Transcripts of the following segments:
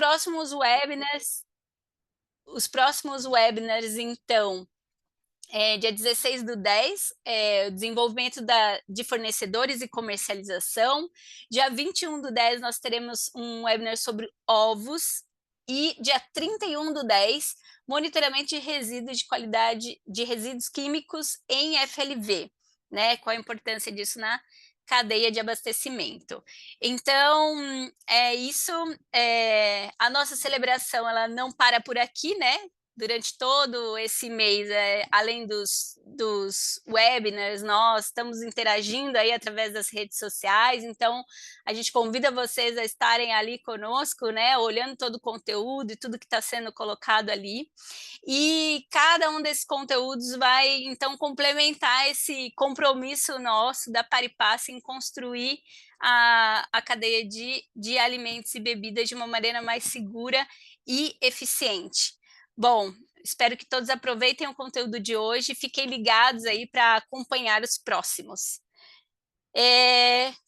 próximos webinars, então, dia 16/10, o desenvolvimento de fornecedores e comercialização. Dia 21/10, nós teremos um webinar sobre ovos. E dia 31/10, monitoramento de resíduos de qualidade de resíduos químicos em FLV, né? Qual a importância disso na cadeia de abastecimento. Então, é isso. A nossa celebração, ela não para por aqui, né? Durante todo esse mês, além dos webinars, nós estamos interagindo aí através das redes sociais, então a gente convida vocês a estarem ali conosco, né, olhando todo o conteúdo e tudo que está sendo colocado ali, e cada um desses conteúdos vai, então, complementar esse compromisso nosso da Paripasse em construir a cadeia de alimentos e bebidas de uma maneira mais segura e eficiente. Bom, espero que todos aproveitem o conteúdo de hoje e fiquem ligados aí para acompanhar os próximos.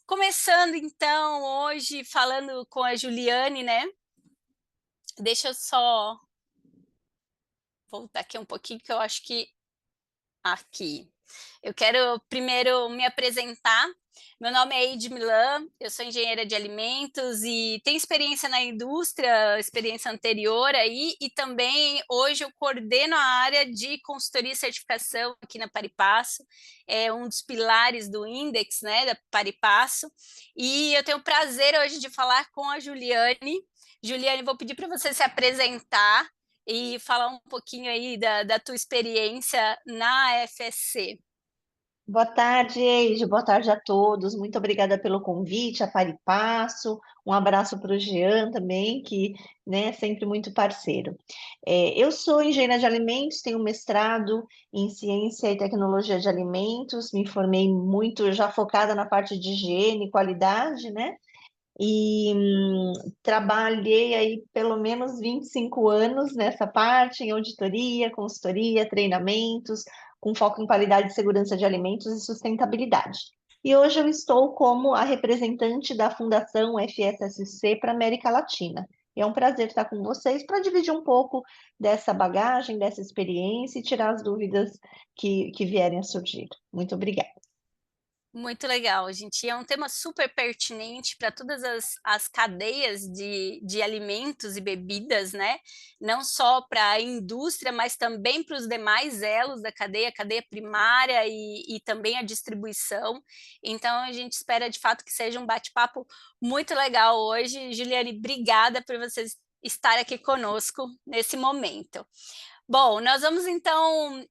Começando, então, hoje, falando com a Juliane, né? Deixa eu só voltar aqui um pouquinho, que eu acho que... Aqui. Eu quero primeiro me apresentar. Meu nome é Eide Milan, eu sou engenheira de alimentos e tenho experiência na indústria, experiência anterior aí, e também hoje eu coordeno a área de consultoria e certificação aqui na Paripasso, é um dos pilares do Index, né, da Paripasso, e eu tenho o prazer hoje de falar com a Juliane. Juliane, vou pedir para você se apresentar e falar um pouquinho aí da tua experiência na FSC. Boa tarde, Eide. Boa tarde a todos. Muito obrigada pelo convite, a Paripasso. Um abraço para o Jean também, que, né, é sempre muito parceiro. Eu sou engenheira de alimentos, tenho mestrado em ciência e tecnologia de alimentos, me formei muito já focada na parte de higiene e qualidade, né? E trabalhei aí pelo menos 25 anos nessa parte, em auditoria, consultoria, treinamentos, com foco em qualidade e segurança de alimentos e sustentabilidade. E hoje eu estou como a representante da Fundação FSSC para a América Latina. E é um prazer estar com vocês para dividir um pouco dessa bagagem, dessa experiência e tirar as dúvidas que vierem a surgir. Muito obrigada. Muito legal, gente. É um tema super pertinente para todas as cadeias de alimentos e bebidas, né? Não só para a indústria, mas também para os demais elos da cadeia, a cadeia primária e também a distribuição. Então, a gente espera, de fato, que seja um bate-papo muito legal hoje. Juliane, obrigada por você estar aqui conosco nesse momento. Bom, nós vamos então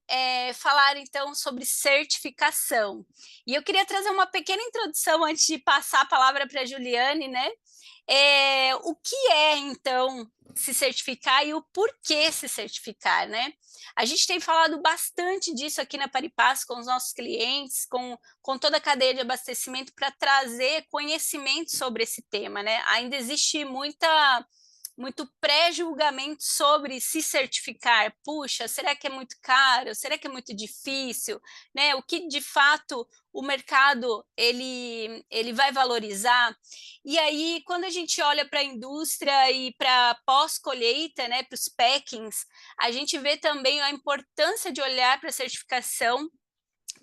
falar então sobre certificação. E eu queria trazer uma pequena introdução antes de passar a palavra para a Juliane, né? O que é então se certificar e o porquê se certificar, né? A gente tem falado bastante disso aqui na Paripasso com os nossos clientes, com toda a cadeia de abastecimento para trazer conhecimento sobre esse tema, né? Ainda existe muito pré-julgamento sobre se certificar. Puxa, será que é muito caro? Será que é muito difícil? Né? O que de fato o mercado ele vai valorizar? E aí, quando a gente olha para a indústria e para pós-colheita, né, para os packings, a gente vê também a importância de olhar para a certificação,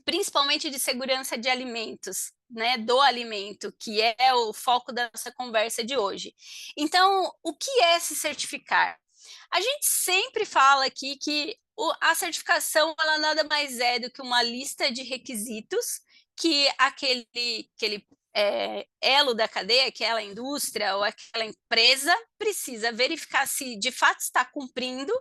principalmente de segurança de alimentos, né, do alimento, que é o foco da nossa conversa de hoje. Então, o que é se certificar? A gente sempre fala aqui que a certificação, ela nada mais é do que uma lista de requisitos que aquele elo da cadeia, aquela indústria ou aquela empresa precisa verificar se de fato está cumprindo,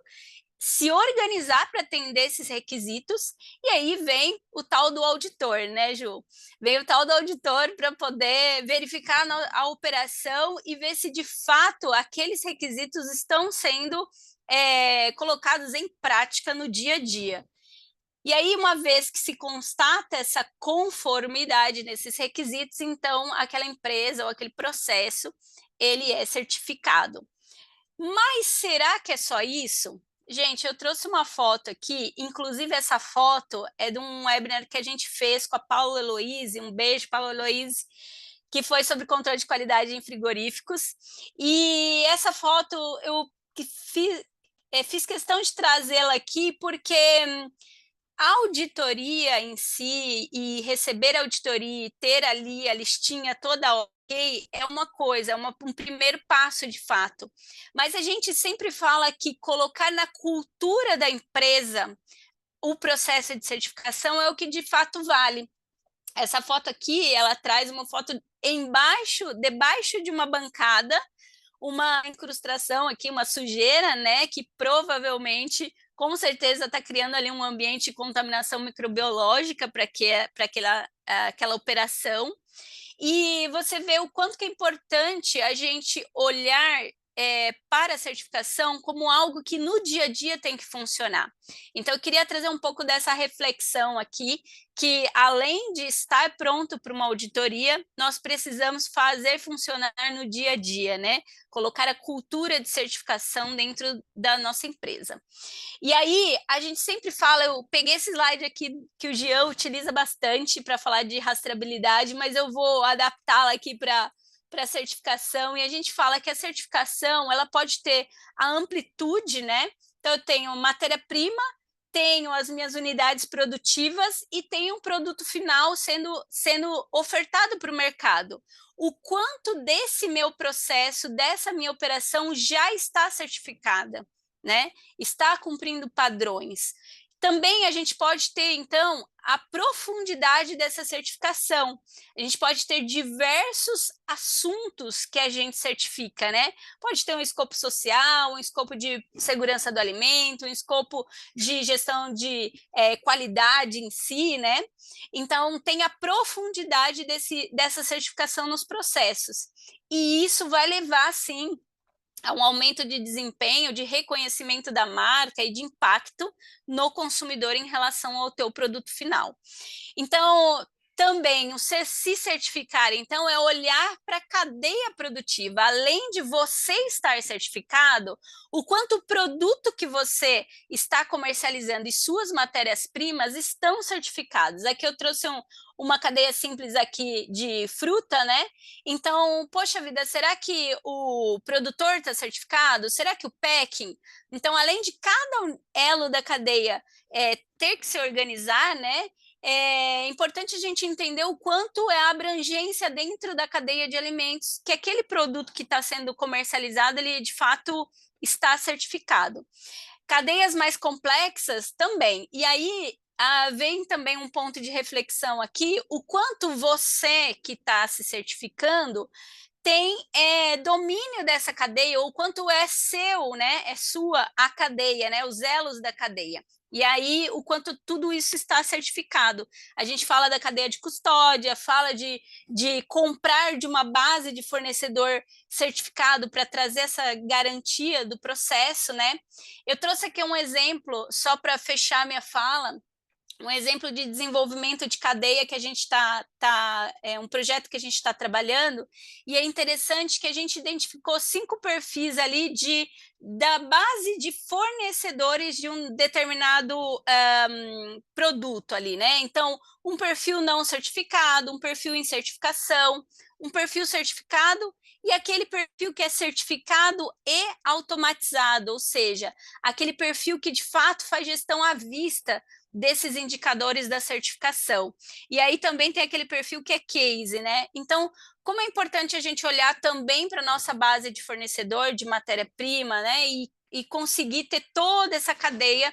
se organizar para atender esses requisitos, e aí vem o tal do auditor, né, Ju? Vem o tal do auditor para poder verificar a operação e ver se de fato aqueles requisitos estão sendo colocados em prática no dia a dia. E aí, uma vez que se constata essa conformidade nesses requisitos, então aquela empresa ou aquele processo, ele é certificado. Mas será que é só isso? Gente, eu trouxe uma foto aqui, inclusive essa foto é de um webinar que a gente fez com a Paula Heloise, um beijo, Paula Heloise, que foi sobre controle de qualidade em frigoríficos. E essa foto eu fiz questão de trazê-la aqui porque a auditoria em si e receber a auditoria e ter ali a listinha toda ok é uma coisa, um primeiro passo de fato. Mas a gente sempre fala que colocar na cultura da empresa o processo de certificação é o que de fato vale. Essa foto aqui, ela traz uma foto debaixo de uma bancada, uma incrustação aqui, uma sujeira, né, que provavelmente, com certeza, está criando ali um ambiente de contaminação microbiológica para aquela operação. E você vê o quanto que é importante a gente olhar para a certificação como algo que no dia a dia tem que funcionar. Então, eu queria trazer um pouco dessa reflexão aqui, que além de estar pronto para uma auditoria, nós precisamos fazer funcionar no dia a dia, né? Colocar a cultura de certificação dentro da nossa empresa. E aí, a gente sempre fala, eu peguei esse slide aqui que o Jean utiliza bastante para falar de rastreabilidade, mas eu vou adaptá-la aqui para a certificação, e a gente fala que a certificação ela pode ter a amplitude, né? Então, eu tenho matéria-prima, tenho as minhas unidades produtivas e tenho um produto final sendo ofertado para o mercado. O quanto desse meu processo, dessa minha operação já está certificada, né? Está cumprindo padrões. Também a gente pode ter, então, a profundidade dessa certificação. A gente pode ter diversos assuntos que a gente certifica, né? Pode ter um escopo social, um escopo de segurança do alimento, um escopo de gestão de qualidade em si, né? Então, tem a profundidade dessa certificação nos processos. E isso vai levar, sim, a um aumento de desempenho, de reconhecimento da marca e de impacto no consumidor em relação ao teu produto final. Então, também o se certificar, então, é olhar para a cadeia produtiva. Além de você estar certificado, o quanto o produto que você está comercializando e suas matérias-primas estão certificados. Aqui eu trouxe uma cadeia simples aqui de fruta, né? Então, poxa vida, será que o produtor está certificado? Será que o packing? Então, além de cada elo da cadeia ter que se organizar, né? É importante a gente entender o quanto é a abrangência dentro da cadeia de alimentos, que aquele produto que está sendo comercializado, ele de fato está certificado. Cadeias mais complexas também. E aí vem também um ponto de reflexão aqui, o quanto você que está se certificando tem domínio dessa cadeia, ou quanto é seu, né? É sua a cadeia, né? Os elos da cadeia. E aí, o quanto tudo isso está certificado. A gente fala da cadeia de custódia, fala de comprar de uma base de fornecedor certificado para trazer essa garantia do processo, né? Eu trouxe aqui um exemplo, só para fechar minha fala, um exemplo de desenvolvimento de cadeia que a gente é um projeto que a gente está trabalhando, e é interessante que a gente identificou 5 perfis ali da base de fornecedores de um determinado produto ali, né? Então, um perfil não certificado, um perfil em certificação, um perfil certificado e aquele perfil que é certificado e automatizado, ou seja, aquele perfil que de fato faz gestão à vista desses indicadores da certificação. E aí também tem aquele perfil que é case, né? Então, como é importante a gente olhar também para a nossa base de fornecedor, de matéria-prima, né? E conseguir ter toda essa cadeia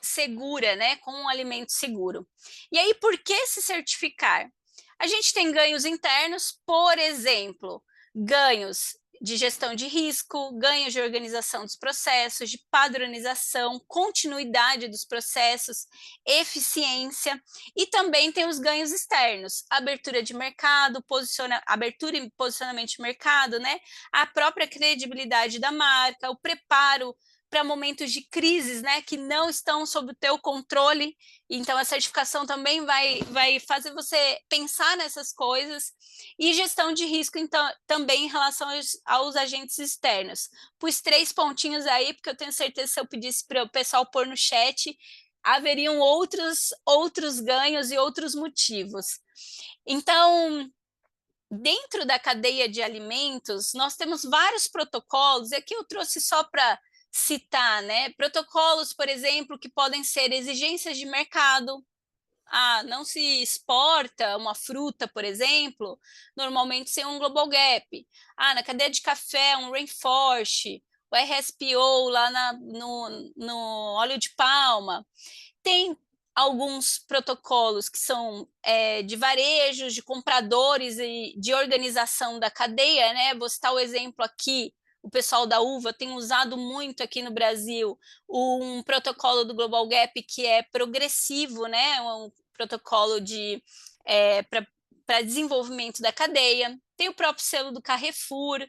segura, né? Com um alimento seguro. E aí, por que se certificar? A gente tem ganhos internos, por exemplo, ganhos de gestão de risco, ganhos de organização dos processos, de padronização, continuidade dos processos, eficiência, e também tem os ganhos externos, abertura de mercado, abertura e posicionamento de mercado, né? A própria credibilidade da marca, o preparo para momentos de crises, né, que não estão sob o teu controle. Então, a certificação também vai fazer você pensar nessas coisas. E gestão de risco, então, também em relação aos agentes externos. Pus 3 pontinhos aí, porque eu tenho certeza que se eu pedisse para o pessoal pôr no chat, haveriam outros ganhos e outros motivos. Então, dentro da cadeia de alimentos, nós temos vários protocolos, e aqui eu trouxe só para citar, né? Protocolos, por exemplo, que podem ser exigências de mercado. Não se exporta uma fruta, por exemplo, normalmente sem um Global Gap. Na cadeia de café, um Rainforest, o RSPO lá no óleo de palma. Tem alguns protocolos que são de varejos, de compradores e de organização da cadeia, né? Vou citar o exemplo aqui, o pessoal da uva tem usado muito aqui no Brasil um protocolo do Global Gap que é progressivo, né? Um protocolo para desenvolvimento da cadeia. Tem o próprio selo do Carrefour.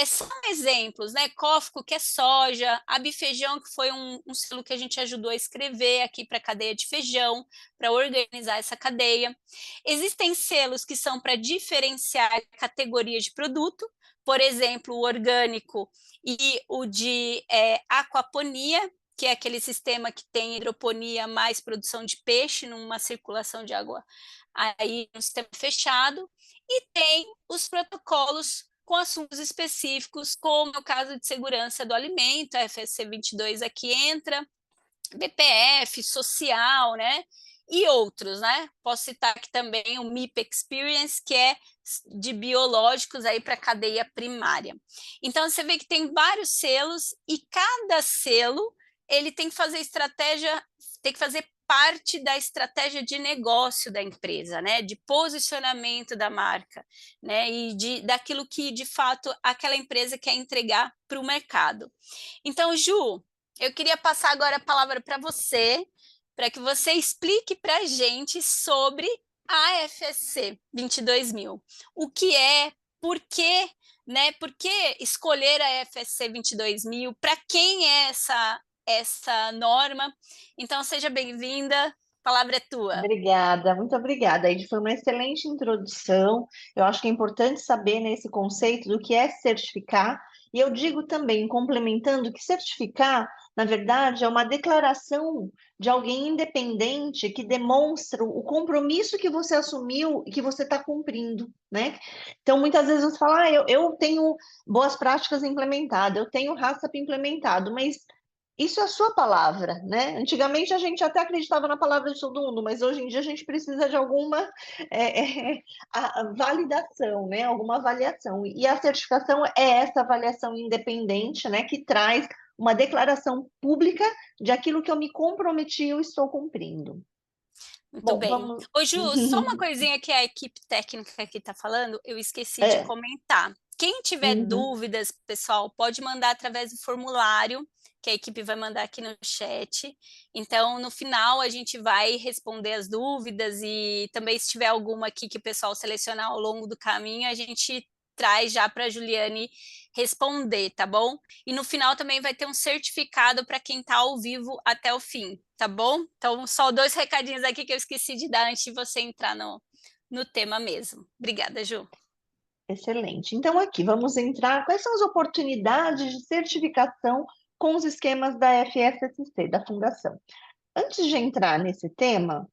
São exemplos, né? Cófico, que é soja, Abifeijão, que foi um selo que a gente ajudou a escrever aqui para a cadeia de feijão, para organizar essa cadeia. Existem selos que são para diferenciar categorias de produto, por exemplo, o orgânico e o de aquaponia, que é aquele sistema que tem hidroponia mais produção de peixe numa circulação de água aí no sistema fechado, e tem os protocolos com assuntos específicos, como é o caso de segurança do alimento, a FSC 22 aqui entra, BPF, social, né? E outros, né? Posso citar aqui também o MIP Experience, que é de biológicos aí para a cadeia primária. Então, você vê que tem vários selos e cada selo ele tem que fazer estratégia, tem que fazer parte da estratégia de negócio da empresa, né? De posicionamento da marca, né? E daquilo que, de fato, aquela empresa quer entregar para o mercado. Então, Ju, eu queria passar agora a palavra para você, para que você explique para a gente sobre a FSC 22000. O que é, por quê, né? Por que escolher a FSC 22000? Para quem é essa norma? Então, seja bem-vinda, a palavra é tua. Obrigada, muito obrigada. Aí foi uma excelente introdução. Eu acho que é importante saber nesse conceito do que é certificar. E eu digo também, complementando, que certificar, na verdade, é uma declaração de alguém independente que demonstra o compromisso que você assumiu e que você está cumprindo, né? Então, muitas vezes você fala, eu tenho boas práticas implementadas, eu tenho RASAP implementado, mas isso é a sua palavra, né? Antigamente a gente até acreditava na palavra de todo mundo, mas hoje em dia a gente precisa de alguma a validação, né? Alguma avaliação. E a certificação é essa avaliação independente, né? Que traz uma declaração pública de aquilo que eu me comprometi e eu estou cumprindo. Muito Bom, bem. vamos. Ô, Ju, só uma coisinha que a equipe técnica aqui está falando, eu esqueci de É, comentar. Quem tiver uhum. dúvidas, pessoal, pode mandar através do formulário, que a equipe vai mandar aqui no chat. Então, no final, a gente vai responder as dúvidas e também, se tiver alguma aqui que o pessoal selecionar ao longo do caminho, a gente traz já para a Juliane responder, tá bom? E no final também vai ter um certificado para quem está ao vivo até o fim, tá bom? Então, só 2 recadinhos aqui que eu esqueci de dar antes de você entrar no tema mesmo. Obrigada, Ju. Excelente. Então, aqui vamos entrar. Quais são as oportunidades de certificação com os esquemas da FSSC, da Fundação? Antes de entrar nesse tema,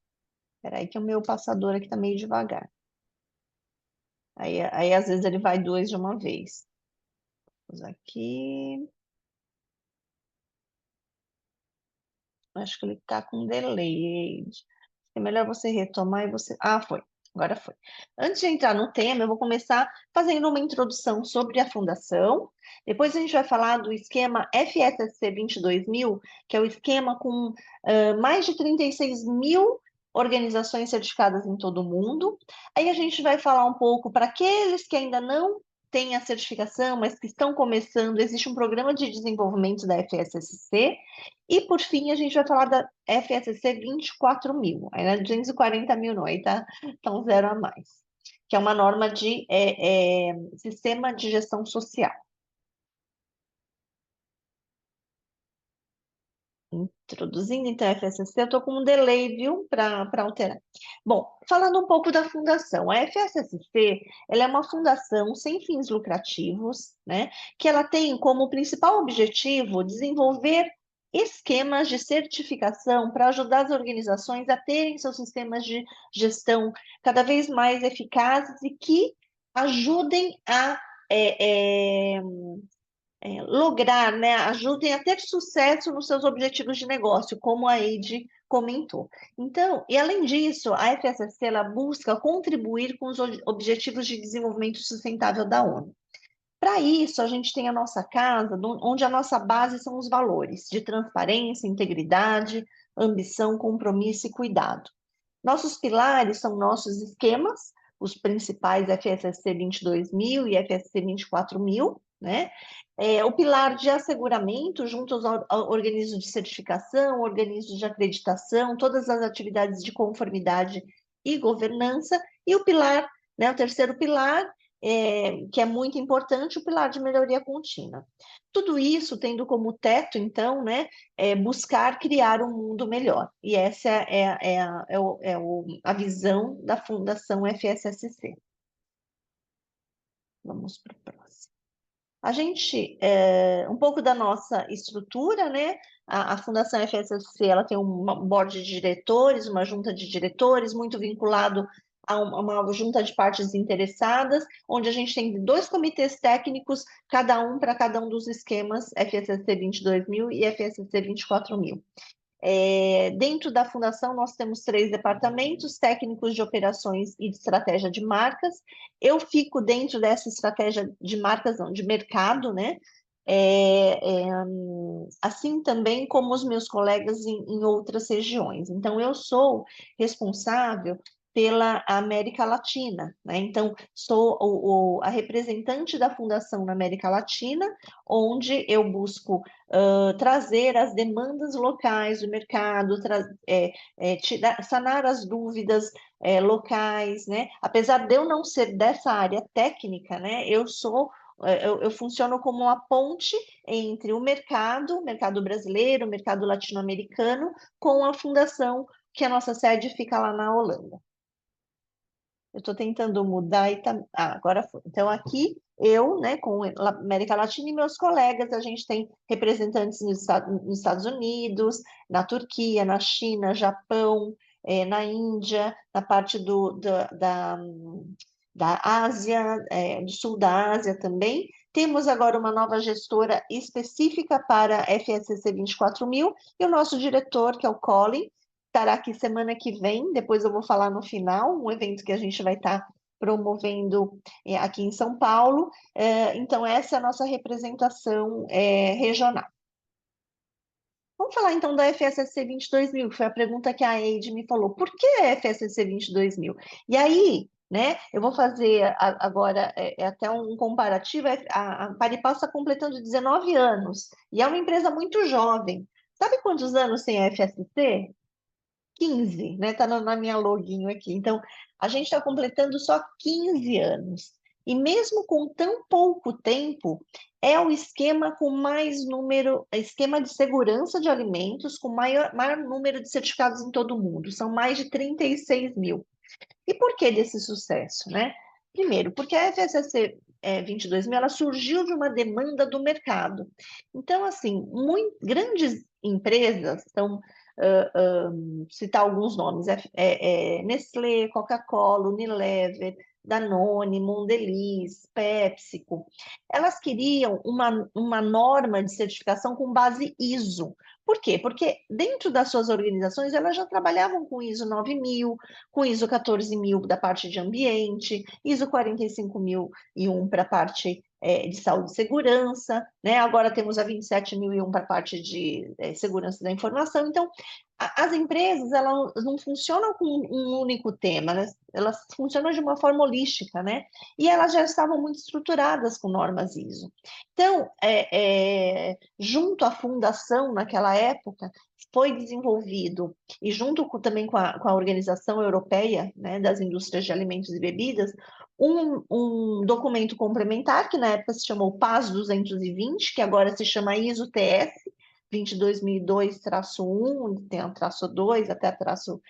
peraí que o meu passador aqui está meio devagar. Aí, às vezes, ele vai duas de uma vez. Vamos aqui. Acho que ele está com delay. É melhor você retomar e você. Ah, foi. Agora foi. Antes de entrar no tema, eu vou começar fazendo uma introdução sobre a fundação. Depois a gente vai falar do esquema FSSC 22000, que é o esquema com mais de 36 mil organizações certificadas em todo o mundo. Aí a gente vai falar um pouco para aqueles que ainda não têm a certificação, mas que estão começando, existe um programa de desenvolvimento da FSSC. E, por fim, a gente vai falar da FSC 24.000, aí não é 240.000 não, aí tá um zero a mais, que é uma norma de sistema de gestão social. Introduzindo, então, a FSC, eu estou com um delay, viu, para alterar. Bom, falando um pouco da fundação, a FSSC, ela é uma fundação sem fins lucrativos, né, que ela tem como principal objetivo desenvolver esquemas de certificação para ajudar as organizações a terem seus sistemas de gestão cada vez mais eficazes e que ajudem a lograr, né, ajudem a ter sucesso nos seus objetivos de negócio, como a Eide comentou. Então, e além disso, a FSSC ela busca contribuir com os Objetivos de Desenvolvimento Sustentável da ONU. Para isso, a gente tem a nossa casa, onde a nossa base são os valores de transparência, integridade, ambição, compromisso e cuidado. Nossos pilares são nossos esquemas, os principais FSSC 22000 e FSC 24000, né? O pilar de asseguramento, junto aos organismos de certificação, organismos de acreditação, todas as atividades de conformidade e governança, e o pilar, né, o terceiro pilar, que é muito importante, o pilar de melhoria contínua. Tudo isso tendo como teto, então, né, buscar criar um mundo melhor. E essa a visão da Fundação FSSC. Vamos para o próximo. A gente, um pouco da nossa estrutura, né? A Fundação FSSC, ela tem um board de diretores, uma junta de diretores, muito vinculado a uma junta de partes interessadas, onde a gente tem 2 comitês técnicos, cada um para cada um dos esquemas FSSC 22000 e FSSC 24000. Dentro da fundação, nós temos 3 departamentos, técnicos de operações e de estratégia de marcas. Eu fico dentro dessa estratégia de marcas, não, de mercado, né? Assim também como os meus colegas em outras regiões. Então, eu sou responsável pela América Latina, né? Então, sou a representante da fundação na América Latina, onde eu busco trazer as demandas locais do mercado, sanar as dúvidas locais, né? Apesar de eu não ser dessa área técnica, né? Eu funciono como uma ponte entre o mercado brasileiro, o mercado latino-americano, com a fundação, que a nossa sede fica lá na Holanda. Eu estou tentando mudar e tá... agora foi. Então, aqui eu, né, com a América Latina e meus colegas, a gente tem representantes nos Estados Unidos, na Turquia, na China, Japão, na Índia, na parte da Ásia, do sul da Ásia também. Temos agora uma nova gestora específica para FSC 24000 e o nosso diretor, que é o Colin, estará aqui semana que vem, depois eu vou falar no final, um evento que a gente vai estar promovendo aqui em São Paulo. Então, essa é a nossa representação regional. Vamos falar então da FSSC 22000, que foi a pergunta que a Eide me falou. Por que a FSSC 22000? E aí, né, eu vou fazer agora até um comparativo. A Paripal está completando 19 anos e é uma empresa muito jovem. Sabe quantos anos tem a FSC? 15, né? Tá na minha login aqui. Então, a gente está completando só 15 anos. E mesmo com tão pouco tempo, é o esquema com mais número, esquema de segurança de alimentos com maior número de certificados em todo o mundo. São mais de 36 mil. E por que desse sucesso, né? Primeiro, porque a FSSC 22000 ela surgiu de uma demanda do mercado. Então, assim, grandes empresas, então, citar alguns nomes, Nestlé, Coca-Cola, Unilever, Danone, Mondelez, PepsiCo, elas queriam uma norma de certificação com base ISO. Por quê? Porque dentro das suas organizações elas já trabalhavam com ISO 9000, com ISO 14000 da parte de ambiente, ISO 45001 para a parte de saúde e segurança, né? Agora temos a 27001 para a parte de segurança da informação. Então, as empresas elas não funcionam com um único tema, né? Elas funcionam de uma forma holística, né? E elas já estavam muito estruturadas com normas ISO. Então, junto à fundação, naquela época, foi desenvolvido, e junto também com a Organização Europeia, né, das Indústrias de Alimentos e Bebidas, um documento complementar, que na época se chamou PAS 220, que agora se chama ISO-TS 22002-1, tem a traço 2 até a traço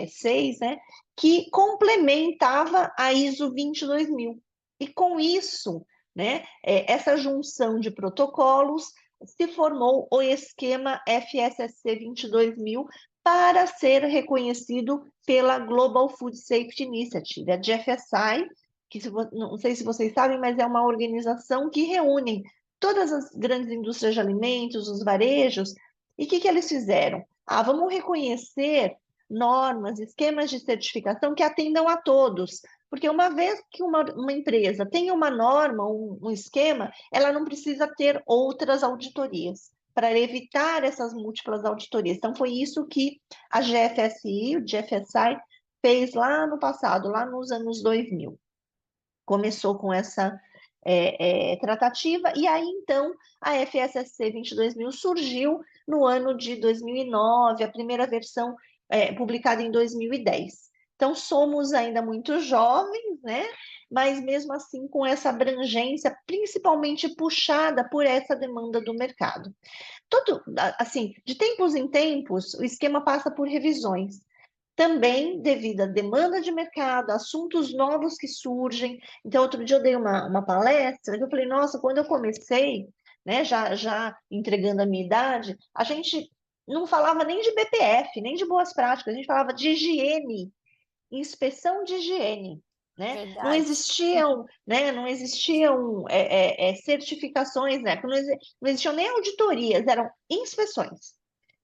6, né, que complementava a ISO 22000. E com isso, né, essa junção de protocolos se formou o esquema FSSC 22000 para ser reconhecido pela Global Food Safety Initiative, a GFSI, que não sei se vocês sabem, mas é uma organização que reúne todas as grandes indústrias de alimentos, os varejos, e o que eles fizeram? Vamos reconhecer normas, esquemas de certificação que atendam a todos, porque uma vez que uma empresa tem uma norma, um esquema, ela não precisa ter outras auditorias para evitar essas múltiplas auditorias. Então, foi isso que a GFSI, o GFSI, fez lá no passado, lá nos anos 2000. Começou com essa tratativa, e aí, então, a FSSC 22000 surgiu no ano de 2009, a primeira versão publicada em 2010. Então, somos ainda muito jovens, né? Mas mesmo assim com essa abrangência, principalmente puxada por essa demanda do mercado. Assim, de tempos em tempos, o esquema passa por revisões. Também devido à demanda de mercado, assuntos novos que surgem. Então, outro dia eu dei uma palestra, eu falei, nossa, quando eu comecei, né, já entregando a minha idade, a gente não falava nem de BPF, nem de boas práticas, a gente falava de higiene, inspeção de higiene, né? Não Verdade. existiam, né? Não existiam certificações, né? Não existiam nem auditorias, eram inspeções.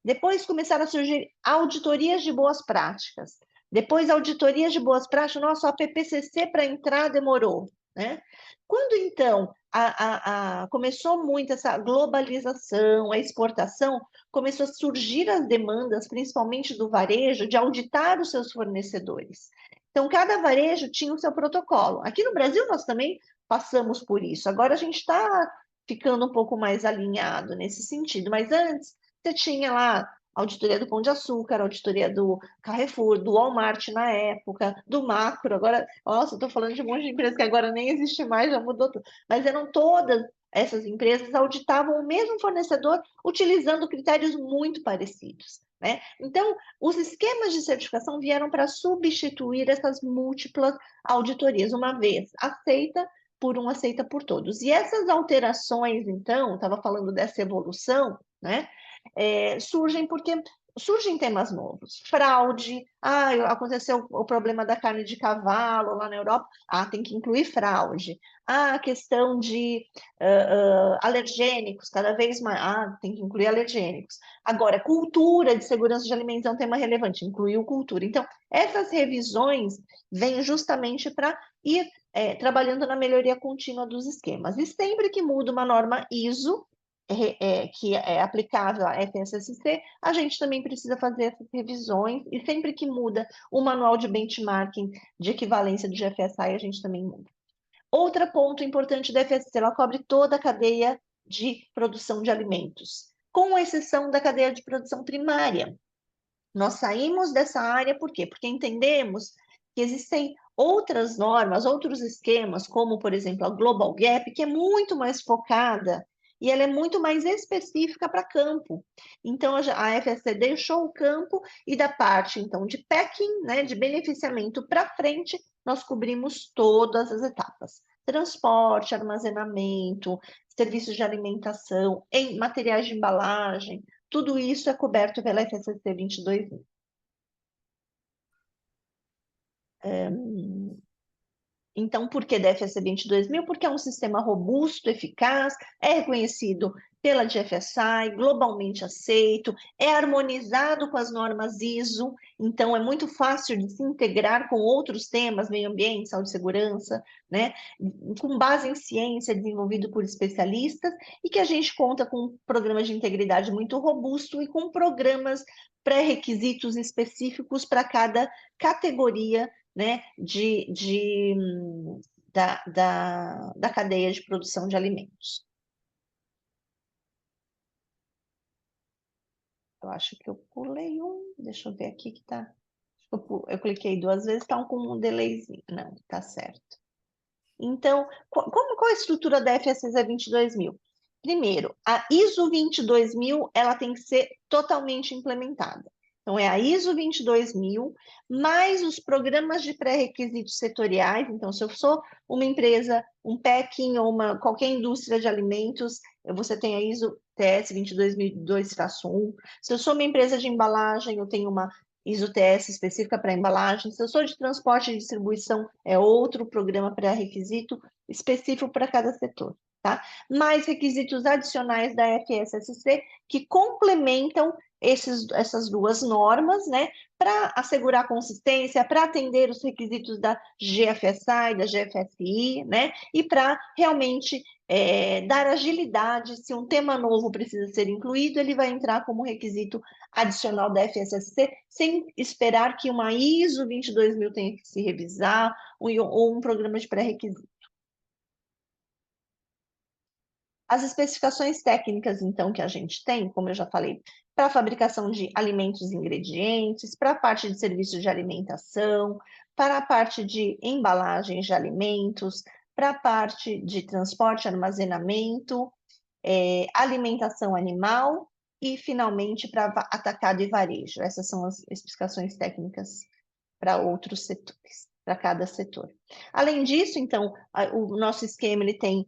Depois começaram a surgir auditorias de boas práticas. Depois, auditorias de boas práticas. Nossa, a PPCC para entrar demorou, né? Quando, então, começou muito essa globalização, a exportação, começou a surgir as demandas, principalmente do varejo, de auditar os seus fornecedores. Então, cada varejo tinha o seu protocolo. Aqui no Brasil, nós também passamos por isso. Agora, a gente está ficando um pouco mais alinhado nesse sentido. Mas antes, você tinha lá a auditoria do Pão de Açúcar, a auditoria do Carrefour, do Walmart na época, do Macro. Agora, nossa, estou falando de um monte de empresas que agora nem existe mais, já mudou tudo. Mas eram todas essas empresas auditavam o mesmo fornecedor utilizando critérios muito parecidos, né? Então, os esquemas de certificação vieram para substituir essas múltiplas auditorias, uma vez aceita por um, aceita por todos. E essas alterações, então, estava falando dessa evolução, né? Surgem porque surgem temas novos. Fraude, aconteceu o problema da carne de cavalo lá na Europa, tem que incluir fraude. A questão de alergênicos, cada vez mais, tem que incluir alergênicos. Agora, cultura de segurança de alimentos é um tema relevante, incluiu cultura. Então, essas revisões vêm justamente para ir trabalhando na melhoria contínua dos esquemas. E sempre que muda uma norma ISO, que é aplicável à FSSC, a gente também precisa fazer essas revisões, e sempre que muda o manual de benchmarking de equivalência do GFSI, a gente também muda. Outro ponto importante da FSC, ela cobre toda a cadeia de produção de alimentos, com exceção da cadeia de produção primária. Nós saímos dessa área por quê? Porque entendemos que existem outras normas, outros esquemas, como, por exemplo, a Global Gap, que é muito mais focada e ela é muito mais específica para campo. Então, a FSC deixou o campo e da parte, então, de packing, né, de beneficiamento para frente, nós cobrimos todas as etapas. Transporte, armazenamento, serviços de alimentação, em materiais de embalagem, tudo isso é coberto pela FSSC 22000. Então, por que da FSC 22000? Porque é um sistema robusto, eficaz, é reconhecido pela GFSI, globalmente aceito, é harmonizado com as normas ISO, então é muito fácil de se integrar com outros temas, meio ambiente, saúde e segurança, né? Com base em ciência, desenvolvido por especialistas, e que a gente conta com programas de integridade muito robusto e com programas pré-requisitos específicos para cada categoria, né, da cadeia de produção de alimentos. Eu acho que eu pulei deixa eu ver aqui que tá. Eu cliquei 2 vezes, tá com um delayzinho. Não, tá certo. Então, qual a estrutura da FSC 22000? Primeiro, a ISO 22000 ela tem que ser totalmente implementada. Então, é a ISO 22000, mais os programas de pré-requisitos setoriais. Então, se eu sou uma empresa, um packing ou qualquer indústria de alimentos, você tem a ISO TS 22002-1. Se eu sou uma empresa de embalagem, eu tenho uma ISO TS específica para embalagem. Se eu sou de transporte e distribuição, é outro programa pré-requisito específico para cada setor. Tá? Mais requisitos adicionais da FSSC que complementam essas duas normas, né, para assegurar consistência, para atender os requisitos da GFSI, da GFSI, né, e para realmente dar agilidade. Se um tema novo precisa ser incluído, ele vai entrar como requisito adicional da FSSC, sem esperar que uma ISO 22000 tenha que se revisar, ou um programa de pré-requisito. As especificações técnicas, então, que a gente tem, como eu já falei, para a fabricação de alimentos e ingredientes, para a parte de serviços de alimentação, para a parte de embalagens de alimentos, para a parte de transporte e armazenamento, alimentação animal e, finalmente, para atacado e varejo. Essas são as especificações técnicas para outros setores, para cada setor. Além disso, então, o nosso esquema ele tem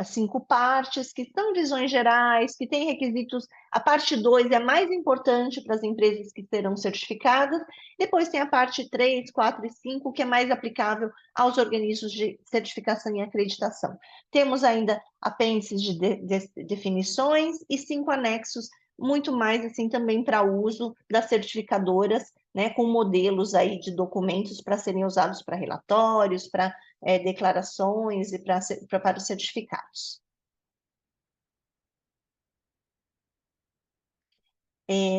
5 partes, que são visões gerais, que têm requisitos. A parte 2 é mais importante para as empresas que serão certificadas. Depois tem a parte 3, 4 e 5, que é mais aplicável aos organismos de certificação e acreditação. Temos ainda apêndices de definições e 5 anexos, muito mais assim também para uso das certificadoras, né, com modelos aí de documentos para serem usados para relatórios, para declarações e para os certificados.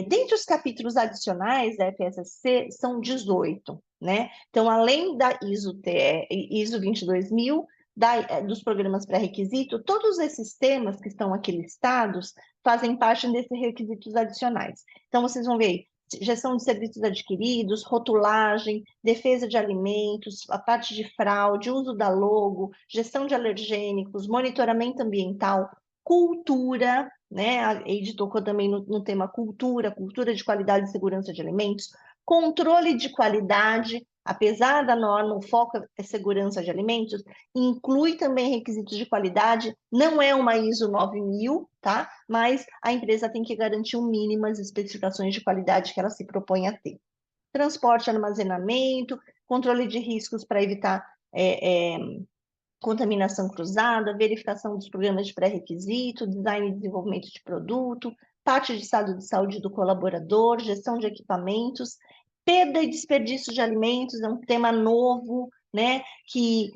Dentre os capítulos adicionais da FSSC, são 18, né? Então, além da ISO 22000, dos programas pré-requisito, todos esses temas que estão aqui listados fazem parte desses requisitos adicionais. Então, vocês vão ver gestão de serviços adquiridos, rotulagem, defesa de alimentos, a parte de fraude, uso da logo, gestão de alergênicos, monitoramento ambiental, cultura, né? A Eide tocou também no tema cultura de qualidade e segurança de alimentos, controle de qualidade, apesar da norma, o foco é segurança de alimentos, inclui também requisitos de qualidade, não é uma ISO 9000, tá? Mas a empresa tem que garantir o mínimo as especificações de qualidade que ela se propõe a ter. Transporte, armazenamento, controle de riscos para evitar contaminação cruzada, verificação dos programas de pré-requisito, design e desenvolvimento de produto, parte de estado de saúde do colaborador, gestão de equipamentos, perda e desperdício de alimentos, é um tema novo, né, que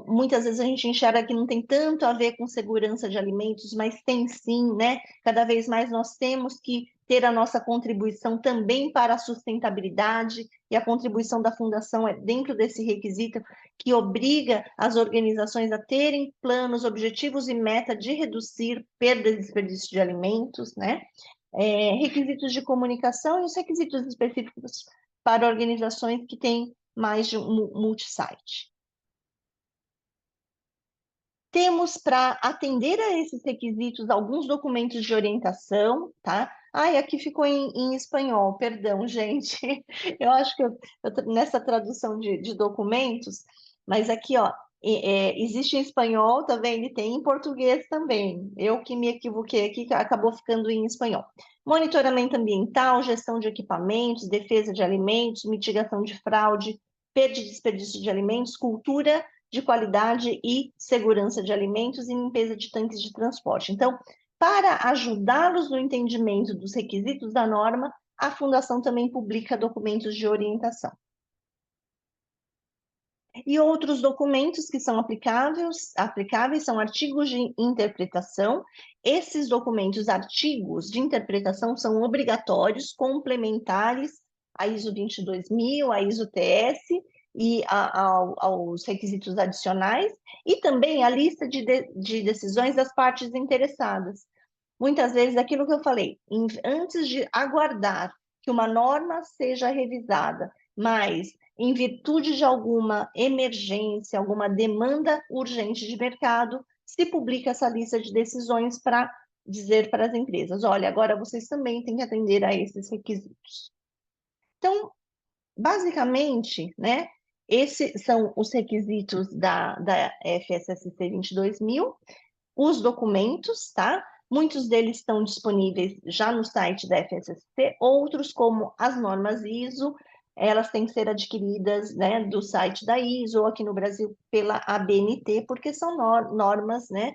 muitas vezes a gente enxerga que não tem tanto a ver com segurança de alimentos, mas tem sim, né, cada vez mais nós temos que ter a nossa contribuição também para a sustentabilidade, e a contribuição da Fundação é dentro desse requisito que obriga as organizações a terem planos, objetivos e meta de reduzir perda e desperdício de alimentos, né? Requisitos de comunicação e os requisitos específicos para organizações que têm mais de um multisite. Temos para atender a esses requisitos alguns documentos de orientação, tá? Ai, aqui ficou em espanhol, perdão, gente. Eu acho que nessa tradução de documentos, mas aqui, ó, existe em espanhol, tá vendo? E tem em português também. Eu que me equivoquei aqui, acabou ficando em espanhol. Monitoramento ambiental, gestão de equipamentos, defesa de alimentos, mitigação de fraude, perda e desperdício de alimentos, cultura de qualidade e segurança de alimentos e limpeza de tanques de transporte. Então, para ajudá-los no entendimento dos requisitos da norma, a Fundação também publica documentos de orientação. E outros documentos que são aplicáveis são artigos de interpretação. Esses documentos, artigos de interpretação, são obrigatórios, complementares à ISO 22000, à ISO TS e aos requisitos adicionais, e também a lista de decisões das partes interessadas. Muitas vezes, aquilo que eu falei, antes de aguardar que uma norma seja revisada, mas em virtude de alguma emergência, alguma demanda urgente de mercado, se publica essa lista de decisões para dizer para as empresas, olha, agora vocês também têm que atender a esses requisitos. Então, basicamente, né, esses são os requisitos da FSSC 22000, os documentos, tá? Muitos deles estão disponíveis já no site da FSSC, outros, como as normas ISO, elas têm que ser adquiridas, né, do site da ISO, ou aqui no Brasil pela ABNT, porque são normas, né,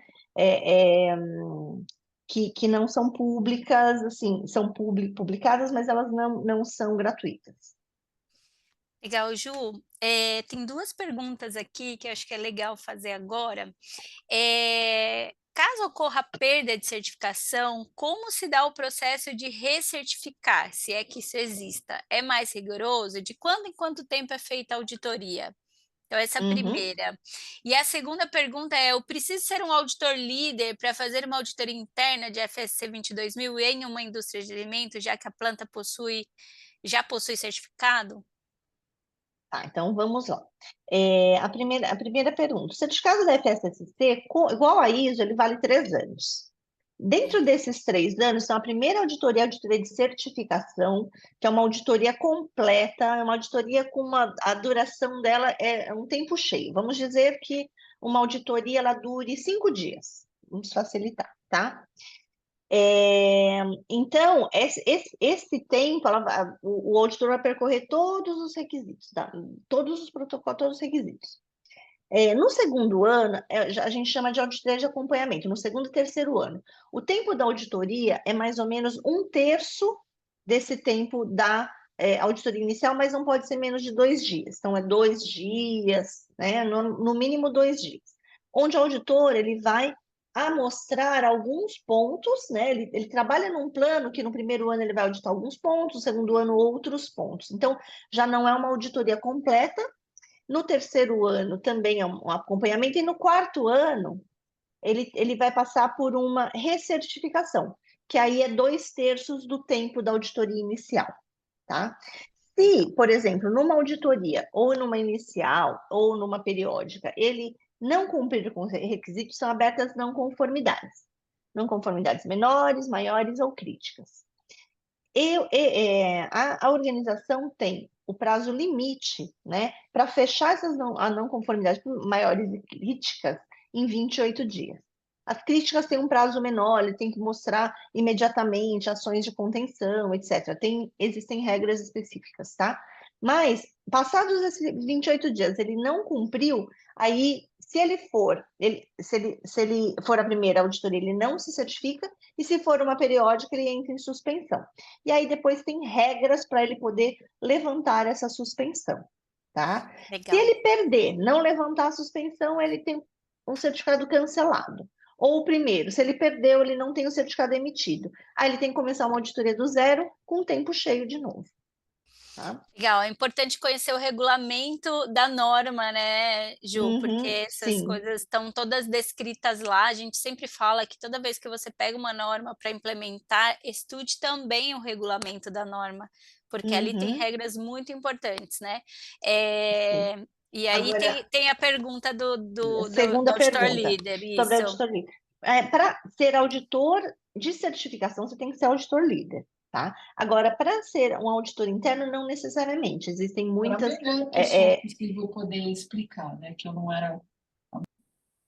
que não são públicas, assim, são publicadas, mas elas não são gratuitas. Legal, Ju. Tem 2 perguntas aqui que eu acho que é legal fazer agora. Caso ocorra perda de certificação, como se dá o processo de recertificar, se é que isso exista? É mais rigoroso? De quando em quanto tempo é feita a auditoria? Então, essa é a Uhum. primeira. E a segunda pergunta é: eu preciso ser um auditor líder para fazer uma auditoria interna de FSC 22000 em uma indústria de alimentos, já que a planta já possui certificado? Tá, então vamos lá. A primeira pergunta: o certificado da FSSC, igual a ISO, ele vale 3 anos. Dentro desses 3 anos, então, a primeira auditoria é a auditoria de certificação, que é uma auditoria completa, é uma auditoria com a duração dela é um tempo cheio. Vamos dizer que uma auditoria ela dure 5 dias. Vamos facilitar, tá? Então, esse tempo, o auditor vai percorrer todos os requisitos, tá? Todos os protocolos, todos os requisitos. No segundo ano, a gente chama de auditoria de acompanhamento, no segundo e terceiro ano. O tempo da auditoria é mais ou menos 1/3 desse tempo da auditoria inicial, mas não pode ser menos de 2 dias. Então, é 2 dias, né? No mínimo 2 dias. Onde o auditor ele vai amostrar alguns pontos, né? Ele trabalha num plano que no primeiro ano ele vai auditar alguns pontos, no segundo ano outros pontos. Então, já não é uma auditoria completa. No terceiro ano também é um acompanhamento, e no quarto ano ele vai passar por uma recertificação, que aí é 2/3 do tempo da auditoria inicial, tá? Legal. Se, por exemplo, numa auditoria, ou numa inicial, ou numa periódica, ele não cumprir com os requisitos, são abertas não conformidades. Não conformidades menores, maiores ou críticas. A organização tem o prazo limite, né, para fechar a não conformidade maiores e críticas em 28 dias. As críticas têm um prazo menor, ele tem que mostrar imediatamente ações de contenção, etc. Existem regras específicas, tá? Mas, passados esses 28 dias, ele não cumpriu, aí, se ele for a primeira auditoria, ele não se certifica, e se for uma periódica, ele entra em suspensão. E aí depois tem regras para ele poder levantar essa suspensão, tá? Se Legal. ele perder, não levantar a suspensão, ele tem um certificado cancelado. Ou o primeiro, se ele perdeu, ele não tem o certificado emitido. Aí ele tem que começar uma auditoria do zero com o tempo cheio de novo, tá? Legal, é importante conhecer o regulamento da norma, né, Ju, porque Uhum, essas sim. coisas estão todas descritas lá. A gente sempre fala que toda vez que você pega uma norma para implementar, estude também o regulamento da norma, porque ali tem Uhum, regras muito importantes, né. sim. E aí Agora, tem a pergunta do segunda auditor pergunta líder, sobre isso. auditoria. Para ser auditor de certificação, você tem que ser auditor líder, tá? Agora, para ser um auditor interno, não necessariamente. Existem muitas. Para o pessoal possível poder explicar, né? Que eu não era.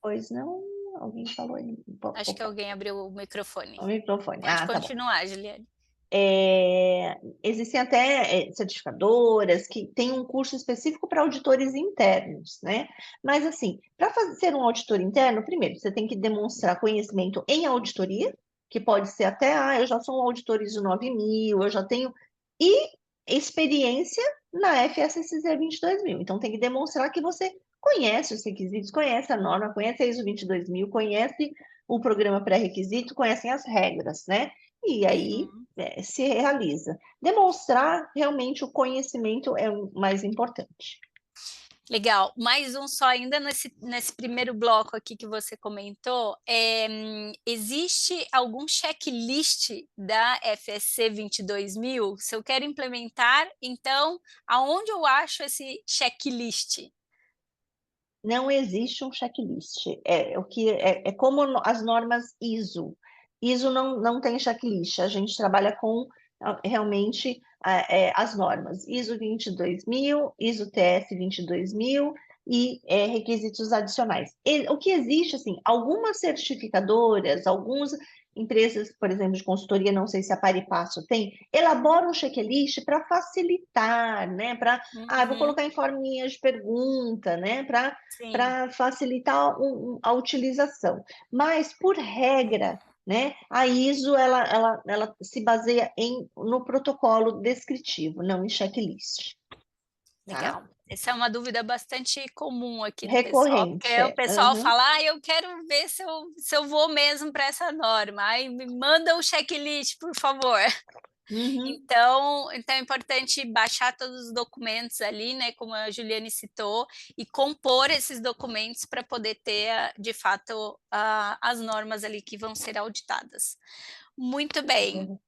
Pois não, alguém falou aí. Acho que Opa, alguém abriu o microfone. o microfone. Pode Tá bom. continuar, Juliane. Existem até certificadoras que têm um curso específico para auditores internos, né? Mas, assim, para ser um auditor interno, primeiro, você tem que demonstrar conhecimento em auditoria, que pode ser até, eu já sou um auditor ISO 9000, eu já tenho, e experiência na FSSC 22000. Então, tem que demonstrar que você conhece os requisitos, conhece a norma, conhece a ISO 22000, conhece o programa pré-requisito, conhecem as regras, né? E aí Uhum. se realiza. Demonstrar realmente o conhecimento é o mais importante. Legal. Mais um só ainda nesse primeiro bloco aqui que você comentou, existe algum checklist da FSC 22000? Se eu quero implementar, então, aonde eu acho esse checklist? Não existe um checklist. É como as normas ISO. ISO não tem checklist. A gente trabalha com realmente as normas ISO 22000, ISO TS 22000 e requisitos adicionais. O que existe, assim, algumas certificadoras, algumas empresas, por exemplo, de consultoria, não sei se a Paripasso tem, elaboram um checklist para facilitar, né? Vou colocar em forminha de pergunta, né? Para facilitar a utilização. Mas, por regra, né, a ISO ela se baseia no protocolo descritivo, não em checklist. Legal. Tá? Essa é uma dúvida bastante comum aqui do pessoal, Recorrente. porque o pessoal fala, eu quero ver se eu vou mesmo para essa norma. Aí me manda o checklist, por favor. Então é importante baixar todos os documentos ali, né, como a Juliane citou, e compor esses documentos para poder ter, de fato, as normas ali que vão ser auditadas. Muito bem.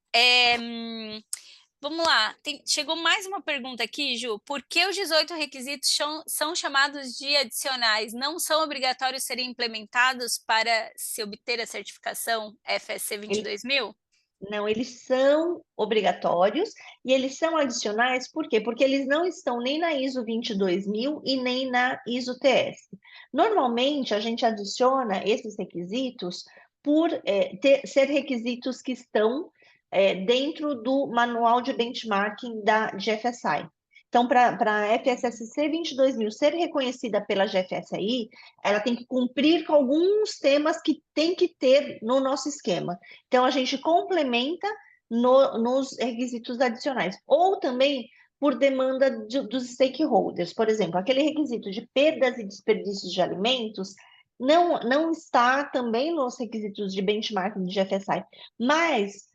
Vamos lá, chegou mais uma pergunta aqui, Ju. Por que os 18 requisitos são chamados de adicionais? Não são obrigatórios serem implementados para se obter a certificação FSC 22000? Não, eles são obrigatórios e eles são adicionais, por quê? Porque eles não estão nem na ISO 22000 e nem na ISO TS. Normalmente, a gente adiciona esses requisitos por ser requisitos que estão dentro do manual de benchmarking da GFSI. Então, para a FSSC 22000 ser reconhecida pela GFSI, ela tem que cumprir com alguns temas que tem que ter no nosso esquema. Então, a gente complementa nos requisitos adicionais. Ou também por demanda dos stakeholders. Por exemplo, aquele requisito de perdas e desperdícios de alimentos não está também nos requisitos de benchmarking de GFSI, mas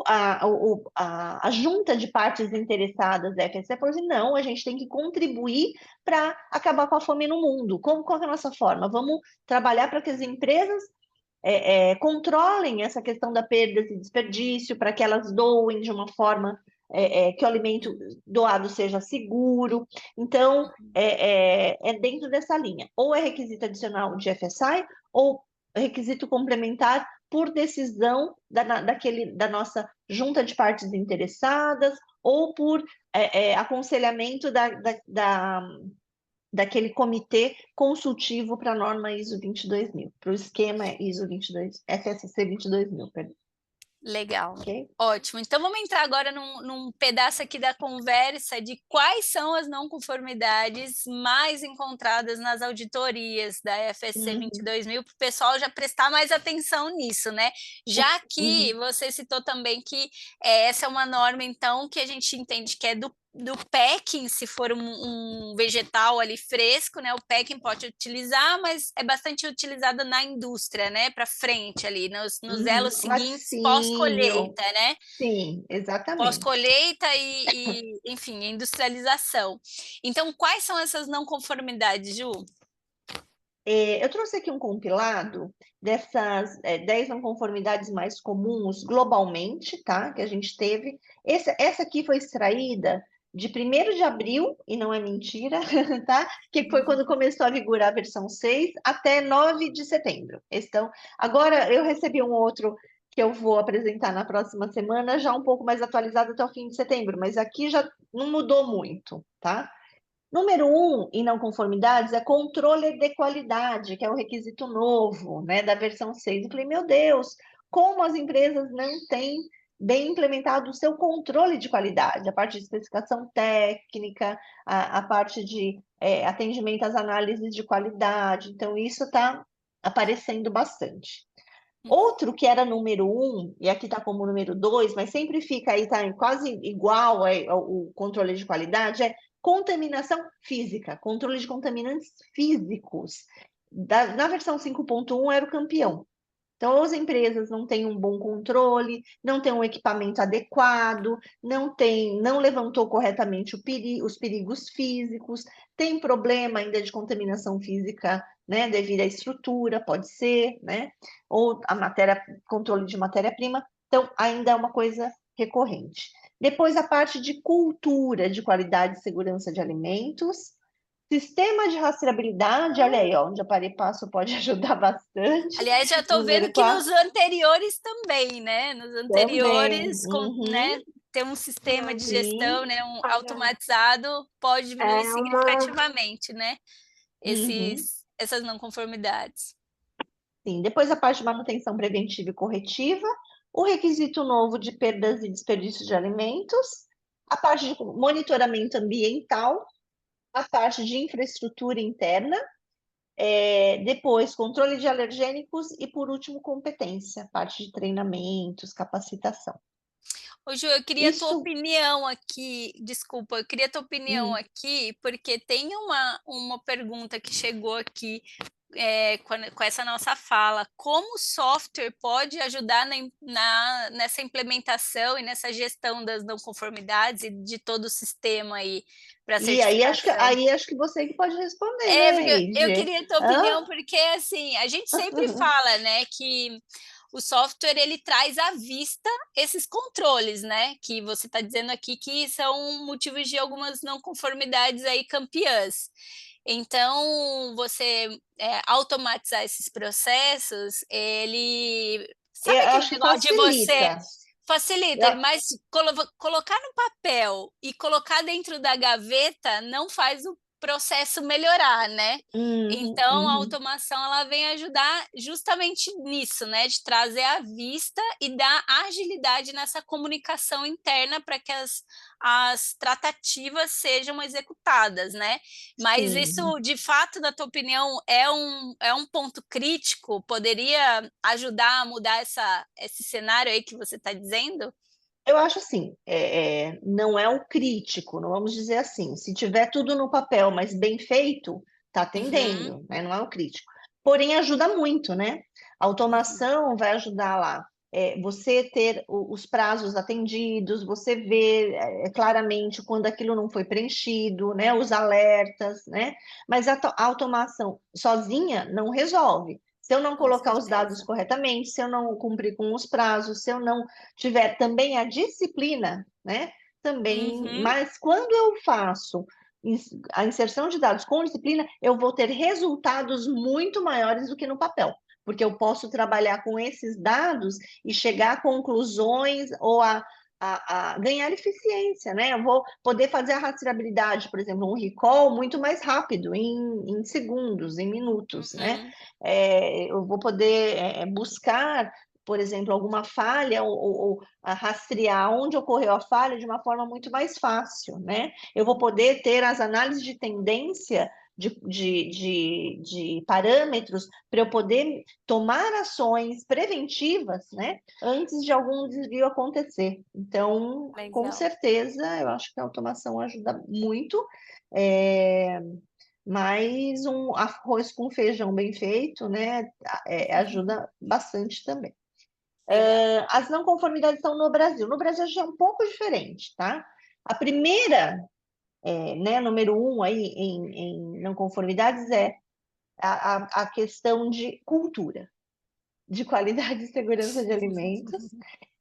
a junta de partes interessadas da FSC falou assim, não, a gente tem que contribuir para acabar com a fome no mundo. Qual é a nossa forma? Vamos trabalhar para que as empresas controlem essa questão da perda e desperdício, para que elas doem de uma forma que o alimento doado seja seguro. Então, é dentro dessa linha. Ou é requisito adicional de FSI, ou requisito complementar por decisão da nossa junta de partes interessadas, ou por aconselhamento daquele comitê consultivo para a norma ISO 22000, para o esquema ISO 22, FSC 22000, perdão. Legal, Okay? Ótimo. Então vamos entrar agora num pedaço aqui da conversa de quais são as não conformidades mais encontradas nas auditorias da FSC 22000, para o pessoal já prestar mais atenção nisso, né? Já que você citou também que essa é uma norma, então, que a gente entende que é do packing, se for um vegetal ali fresco, né? O packing pode utilizar, mas é bastante utilizado na indústria, né? Para frente ali, nos elos seguintes, pós-colheita, né? Sim, exatamente. Pós-colheita e, enfim, industrialização. Então, quais são essas não conformidades, Ju? Eu trouxe aqui um compilado dessas 10 não conformidades mais comuns globalmente, tá? Que a gente teve. Essa aqui foi extraída de 1º de abril, e não é mentira, tá? Que foi quando começou a vigorar a versão 6, até 9 de setembro. Então, agora eu recebi um outro que eu vou apresentar na próxima semana, já um pouco mais atualizado até o fim de setembro, mas aqui já não mudou muito, tá? Número 1 em não conformidades é controle de qualidade, que é o requisito novo, né, da versão 6. Eu falei, meu Deus, como as empresas não têm bem implementado o seu controle de qualidade, a parte de especificação técnica, a parte de atendimento às análises de qualidade. Então, isso está aparecendo bastante. Outro que era número 1, e aqui está como número 2, mas sempre fica aí, está quase igual ao controle de qualidade, é contaminação física, controle de contaminantes físicos. Na versão 5.1 era o campeão. Então, as empresas não têm um bom controle, não têm um equipamento adequado, não levantou corretamente os perigos físicos, tem problema ainda de contaminação física, né, devido à estrutura, pode ser, né, ou controle de matéria-prima. Então, ainda é uma coisa recorrente. Depois, a parte de cultura de qualidade e segurança de alimentos. Sistema de rastreabilidade, olha aí, onde a Paripasso pode ajudar bastante. Aliás, já estou vendo que nos anteriores também, né? Nos anteriores, né? ter um sistema de Sim, gestão, né, olha, automatizado pode diminuir é uma. significativamente, né, Uhum. essas não conformidades. Sim, depois a parte de manutenção preventiva e corretiva, o requisito novo de perdas e desperdício de alimentos, a parte de monitoramento ambiental, a parte de infraestrutura interna, depois controle de alergênicos e, por último, competência, parte de treinamentos, capacitação. Ô Ju, eu queria tua Isso, opinião aqui, desculpa, eu queria tua opinião aqui, porque tem uma pergunta que chegou aqui com essa nossa fala, como o software pode ajudar nessa implementação e nessa gestão das não conformidades e de todo o sistema aí para e aí certificação? acho que você que pode responder, Porque né, eu Eide? queria tua Hã? opinião, porque assim, a gente sempre fala, né, que o software ele traz à vista esses controles, né, que você está dizendo aqui que são motivos de algumas não conformidades aí campeãs. Então, você automatizar esses processos, ele sabe Eu aquele acho que negócio de você facilita. facilita, Eu, mas colocar no papel e colocar dentro da gaveta não faz o processo melhorar, né? uhum, Então, a uhum. automação ela vem ajudar justamente nisso, né? De trazer à vista e dar agilidade nessa comunicação interna para que as tratativas sejam executadas, né? Mas Sim. isso, de fato, na tua opinião, é um ponto crítico? Poderia ajudar a mudar esse cenário aí que você está dizendo? Eu acho assim, não é o crítico, não vamos dizer assim. Se tiver tudo no papel, mas bem feito, está Uhum, atendendo, né? Não é o crítico. Porém, ajuda muito, né? A uhum, automação vai ajudar lá. Você ter os prazos atendidos, você ver claramente quando aquilo não foi preenchido, né? Os alertas, né? Mas a automação sozinha não resolve. Se eu não com colocar os dados certeza. corretamente, se eu não cumprir com os prazos, se eu não tiver também a disciplina, né? Também, Uhum, mas quando eu faço a inserção de dados com disciplina, eu vou ter resultados muito maiores do que no papel, porque eu posso trabalhar com esses dados e chegar a conclusões ou a ganhar eficiência, né? Eu vou poder fazer a rastreabilidade, por exemplo, um recall muito mais rápido, em segundos, em minutos, né? uhum, Eu vou poder buscar, por exemplo, alguma falha ou rastrear onde ocorreu a falha de uma forma muito mais fácil, né? Eu vou poder ter as análises de tendência de parâmetros para eu poder tomar ações preventivas, né, antes de algum desvio acontecer. Então, com legal. certeza, eu acho que a automação ajuda muito. É, mas um arroz com feijão bem feito, né, ajuda bastante também. Legal. As não conformidades estão no Brasil. No Brasil já é um pouco diferente, tá? A primeira, né, número um aí em não conformidades é a questão de cultura, de qualidade e segurança de alimentos.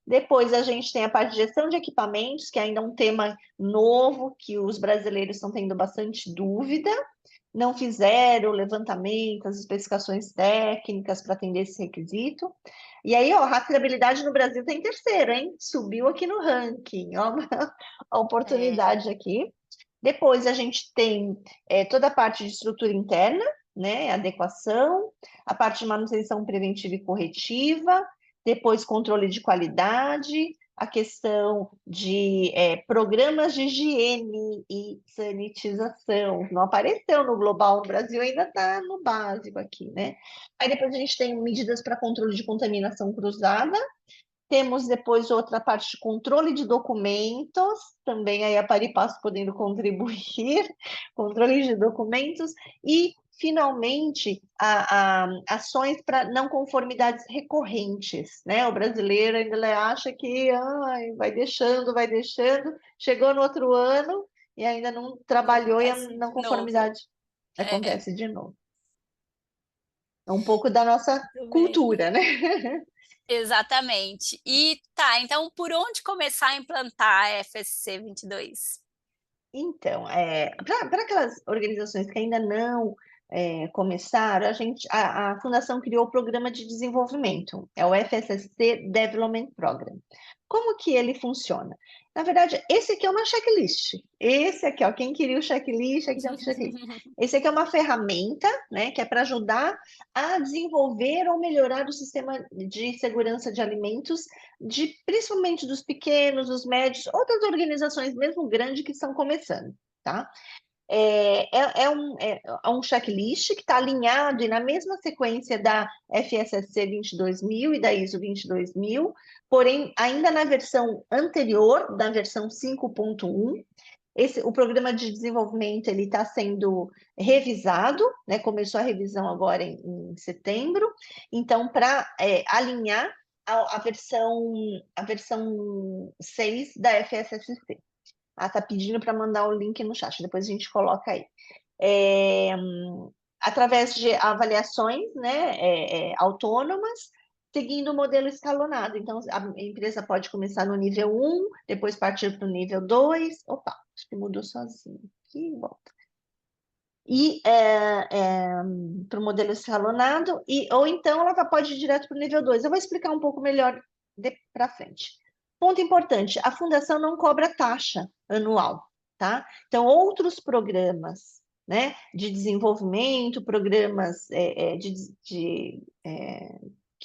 Depois a gente tem a parte de gestão de equipamentos, que ainda é um tema novo, que os brasileiros estão tendo bastante dúvida, não fizeram o levantamento, as especificações técnicas para atender esse requisito. E aí, ó, rastreabilidade no Brasil está em terceiro, hein? Subiu aqui no ranking, ó, a É, oportunidade aqui. Depois a gente tem toda a parte de estrutura interna, né? Adequação, a parte de manutenção preventiva e corretiva, depois controle de qualidade, a questão de programas de higiene e sanitização. Não apareceu no global, no Brasil ainda está no básico aqui, né? Aí depois a gente tem medidas para controle de contaminação cruzada, temos depois outra parte de controle de documentos, também aí a Paripasso podendo contribuir, controle de documentos, e, finalmente, ações para não conformidades recorrentes, né? O brasileiro ainda acha que vai deixando, chegou no outro ano e ainda não trabalhou e a acontece não de novo. conformidade É, acontece de novo. É um pouco da nossa muito bem. cultura, né? Exatamente. E tá, então por onde começar a implantar a FSC 22? Então, para aquelas organizações que ainda não começaram, a Fundação criou o Programa de Desenvolvimento, é o FSSC Development Program. Como que ele funciona? Na verdade, esse aqui é uma checklist. Esse aqui, ó, quem queria o checklist, aqui tem um checklist. Esse aqui é uma ferramenta, né, que é para ajudar a desenvolver ou melhorar o sistema de segurança de alimentos, principalmente dos pequenos, dos médios, outras organizações mesmo grandes que estão começando, tá? É um checklist que está alinhado e na mesma sequência da FSSC 22000 e da ISO 22000, porém, ainda na versão anterior, da versão 5.1, o programa de desenvolvimento ele está sendo revisado, né? Começou a revisão agora em setembro, então, para alinhar a versão 6 da FSSC. Tá pedindo para mandar o link no chat, depois a gente coloca aí. Através de avaliações, né, autônomas, seguindo o modelo escalonado. Então, a empresa pode começar no nível 1, depois partir para o nível 2. Opa, acho que mudou sozinho. Aqui, volta. E para o modelo escalonado, ou então ela pode ir direto para o nível 2. Eu vou explicar um pouco melhor para frente. Ponto importante, a fundação não cobra taxa anual, tá? Então, outros programas, né, de desenvolvimento, programas que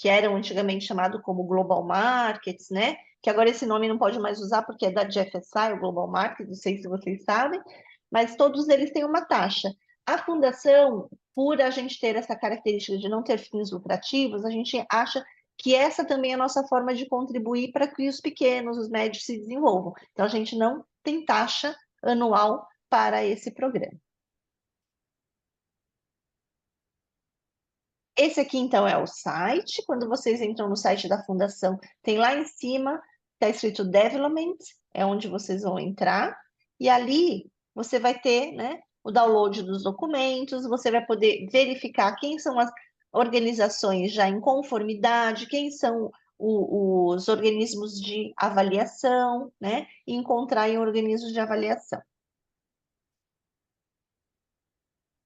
eram antigamente chamados como Global Markets, né, que agora esse nome não pode mais usar porque é da GFSI, o Global Market, não sei se vocês sabem, mas todos eles têm uma taxa. A fundação, por a gente ter essa característica de não ter fins lucrativos, a gente acha que essa também é a nossa forma de contribuir para que os pequenos, os médios se desenvolvam. Então, a gente não tem taxa anual para esse programa. Esse aqui, então, é o site. Quando vocês entram no site da Fundação, tem lá em cima, está escrito Development, é onde vocês vão entrar. E ali, você vai ter, né, o download dos documentos, você vai poder verificar quem são as organizações já em conformidade, quem são os organismos de avaliação, né, e encontrar em organismos de avaliação.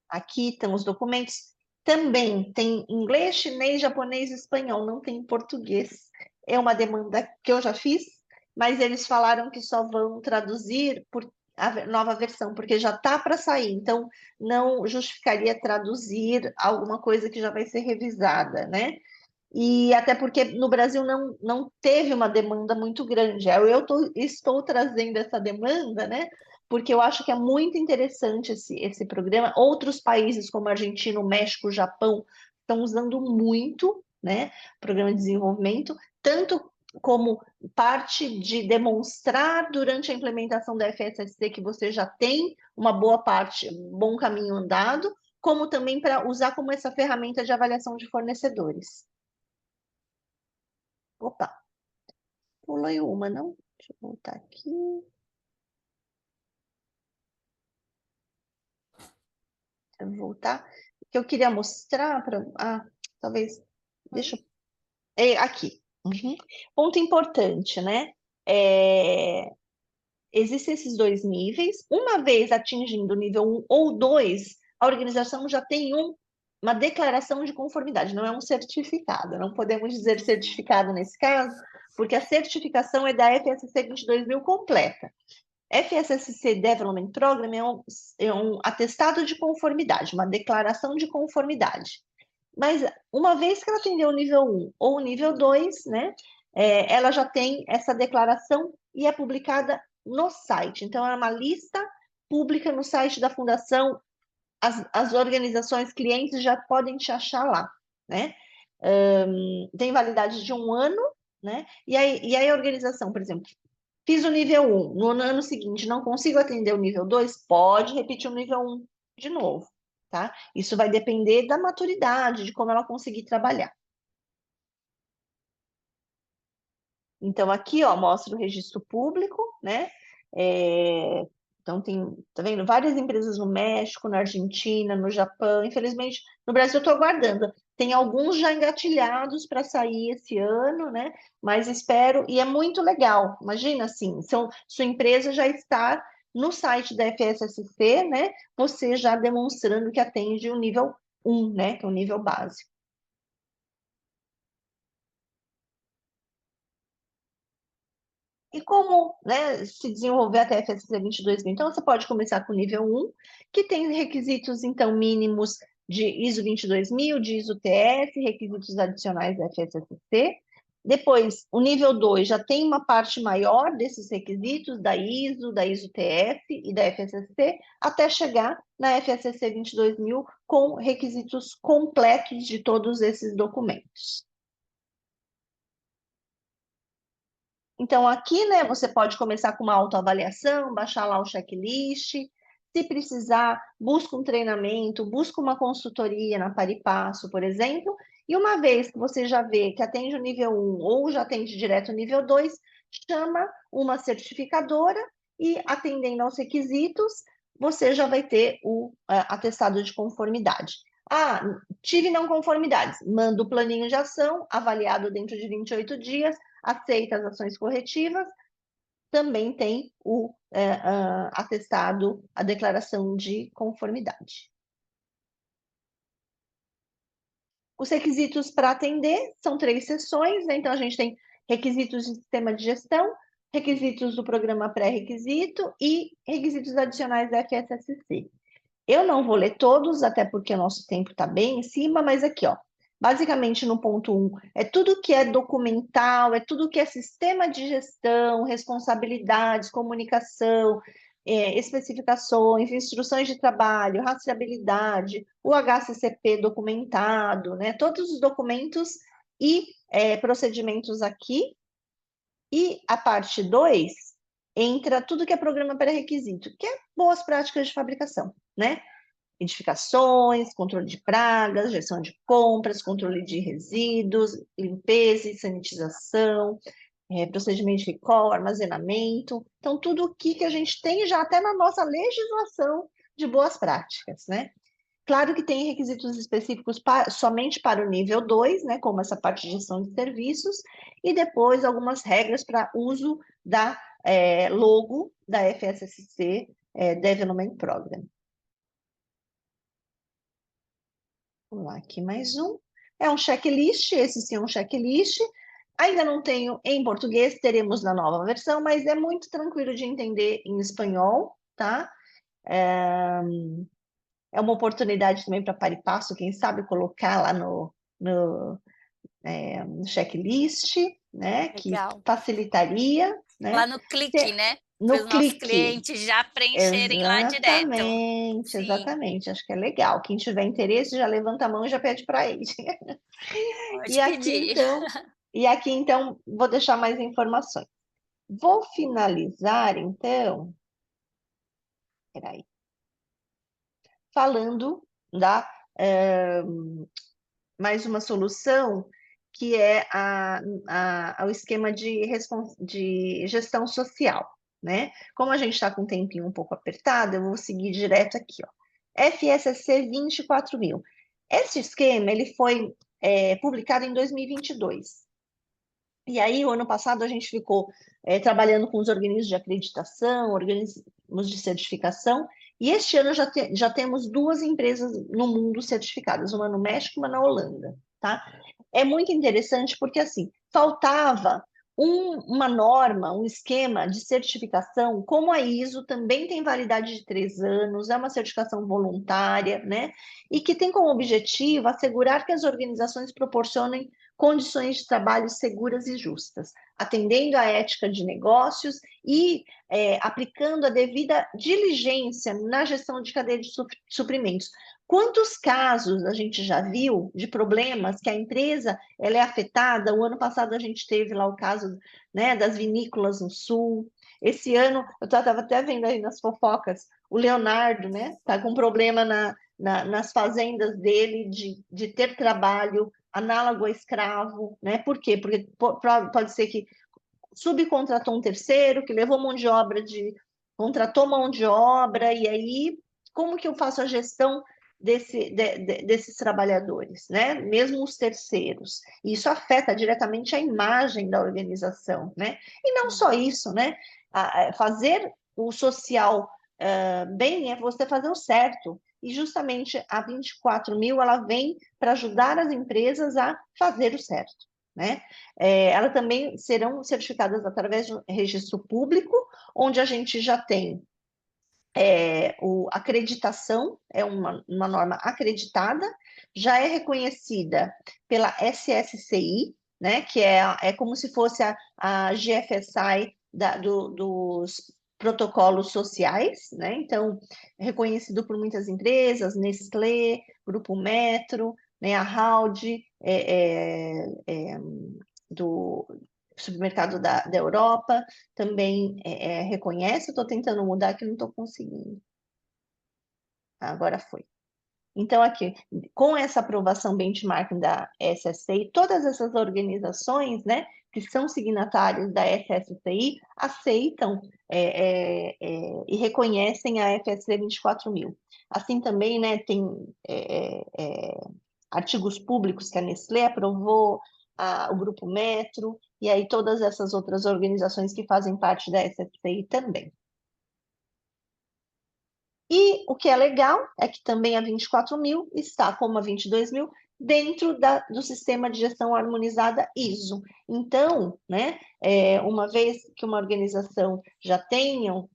Aqui estão os documentos. Também tem inglês, chinês, japonês e espanhol, não tem português. É uma demanda que eu já fiz, mas eles falaram que só vão traduzir por a nova versão, porque já está para sair, então não justificaria traduzir alguma coisa que já vai ser revisada, né? E até porque no Brasil não teve uma demanda muito grande. Estou trazendo essa demanda, né? Porque eu acho que é muito interessante esse programa. Outros países, como a Argentina, o México, o Japão, estão usando muito, né? O programa de desenvolvimento, tanto como parte de demonstrar durante a implementação da FSSC que você já tem uma boa parte, um bom caminho andado, como também para usar como essa ferramenta de avaliação de fornecedores. Opa, pulei uma, não? Deixa eu voltar aqui. Deixa eu voltar. O que eu queria mostrar para... talvez... Deixa eu... aqui. Uhum. Ponto importante, né? Existem esses dois níveis. Uma vez atingindo o nível 1 ou 2, a organização já tem uma declaração de conformidade, não é um certificado. Não podemos dizer certificado nesse caso, porque a certificação é da FSSC 22000 completa. FSSC Development Program é um atestado de conformidade, uma declaração de conformidade. Mas uma vez que ela atendeu o nível 1 ou o nível 2, né, ela já tem essa declaração e é publicada no site. Então, é uma lista pública no site da Fundação. As organizações clientes já podem te achar lá, né? Tem validade de 1 ano, né? E aí a organização, por exemplo, fiz o nível 1, no ano seguinte não consigo atender o nível 2, pode repetir o nível 1 de novo, tá? Isso vai depender da maturidade, de como ela conseguir trabalhar. Então, aqui, ó, mostra o registro público, né? Então, tá vendo? Várias empresas no México, na Argentina, no Japão. Infelizmente, no Brasil eu estou aguardando. Tem alguns já engatilhados para sair esse ano, né? Mas espero, e é muito legal. Imagina assim, sua empresa já está no site da FSSC, né, você já demonstrando que atende o nível 1, né, que é o nível básico. E como, né, se desenvolver até a FSC 22.000? Então, você pode começar com o nível 1, que tem requisitos, então, mínimos de ISO 22.000, de ISO TF, requisitos adicionais da FSSC. Depois, o nível 2 já tem uma parte maior desses requisitos da ISO TF e da FSSC, até chegar na FSSC 22.000 com requisitos completos de todos esses documentos. Então, aqui, né, você pode começar com uma autoavaliação, baixar lá o checklist. Se precisar, busca um treinamento, busca uma consultoria na Paripasso, por exemplo. E uma vez que você já vê que atende o nível 1 ou já atende direto o nível 2, chama uma certificadora e, atendendo aos requisitos, você já vai ter o atestado de conformidade. Ah, tive não conformidades. Manda o planinho de ação, avaliado dentro de 28 dias, aceita as ações corretivas, também tem o atestado, a declaração de conformidade. Os requisitos para atender são 3 seções, né? Então a gente tem requisitos de sistema de gestão, requisitos do programa pré-requisito e requisitos adicionais da FSSC. Eu não vou ler todos, até porque o nosso tempo está bem em cima, mas aqui, ó, basicamente no ponto 1, é tudo que é documental, é tudo que é sistema de gestão, responsabilidades, comunicação, especificações, instruções de trabalho, rastreabilidade, o HCCP documentado, né? Todos os documentos e procedimentos aqui. E a parte 2 entra tudo que é programa pré-requisito, que é boas práticas de fabricação, né? Edificações, controle de pragas, gestão de compras, controle de resíduos, limpeza e sanitização, procedimento de recall, armazenamento. Então, tudo o que a gente tem já até na nossa legislação de boas práticas, né? Claro que tem requisitos específicos somente para o nível 2, né, como essa parte de gestão de serviços, e depois algumas regras para uso da logo da FSSC Development Program. Vamos lá, aqui mais um. É um checklist, esse sim é um checklist. Ainda não tenho em português, teremos na nova versão, mas é muito tranquilo de entender em espanhol, tá? É uma oportunidade também para Paripasso, quem sabe colocar lá no checklist, né? Que Legal. facilitaria, né? Lá no clique, né? Para No os nossos clique. clientes já preencherem lá direto. Exatamente, Sim, exatamente. Acho que é legal. Quem tiver interesse já levanta a mão e já pede para ele. pode pedir. E aqui, então, vou deixar mais informações. Vou finalizar, então, peraí, falando da mais uma solução que é o esquema de gestão social, né? Como a gente está com um tempinho um pouco apertado, eu vou seguir direto aqui, ó. FSSC 24.000. Esse esquema, ele foi publicado em 2022. E aí, o ano passado, a gente ficou trabalhando com os organismos de acreditação, organismos de certificação, e este ano já temos 2 empresas no mundo certificadas, uma no México e uma na Holanda, tá? É muito interessante porque, assim, faltava uma norma, um esquema de certificação, como a ISO também tem validade de 3 anos, é uma certificação voluntária, né? E que tem como objetivo assegurar que as organizações proporcionem condições de trabalho seguras e justas, atendendo à ética de negócios e aplicando a devida diligência na gestão de cadeia de suprimentos. Quantos casos a gente já viu de problemas que a empresa ela é afetada? O ano passado a gente teve lá o caso, né, das vinícolas no sul. Esse ano, eu estava até vendo aí nas fofocas, o Leonardo, né, está com problema nas fazendas dele de ter trabalho análogo a escravo, né? Por quê? Porque pode ser que subcontratou um terceiro, que levou mão de obra contratou mão de obra, e aí como que eu faço a gestão desses trabalhadores, né? Mesmo os terceiros. E isso afeta diretamente a imagem da organização, né? E não só isso, né? Fazer o social bem, é você fazer o certo. E justamente a 24.000, ela vem para ajudar as empresas a fazer o certo, né? Elas também serão certificadas através de um registro público, onde a gente já tem acreditação, é uma norma acreditada, já é reconhecida pela SSCI, né, que é como se fosse a GFSI dos protocolos sociais, né? Então, é reconhecido por muitas empresas, Nestlé, Grupo Metro, né, a Hald, do supermercado da Europa, também reconhece. Estou tentando mudar que não estou conseguindo. Agora foi. Então, aqui, com essa aprovação benchmarking da SSCI, todas essas organizações, né, que são signatários da SSCI, aceitam e reconhecem a FSC 24.000. Assim também, né, tem artigos públicos que a Nestlé aprovou, o Grupo Metro, e aí todas essas outras organizações que fazem parte da SSCI também. E o que é legal é que também a 24.000 está, como a 22.000, dentro do sistema de gestão harmonizada ISO. Então, né, uma vez que uma organização já tenham,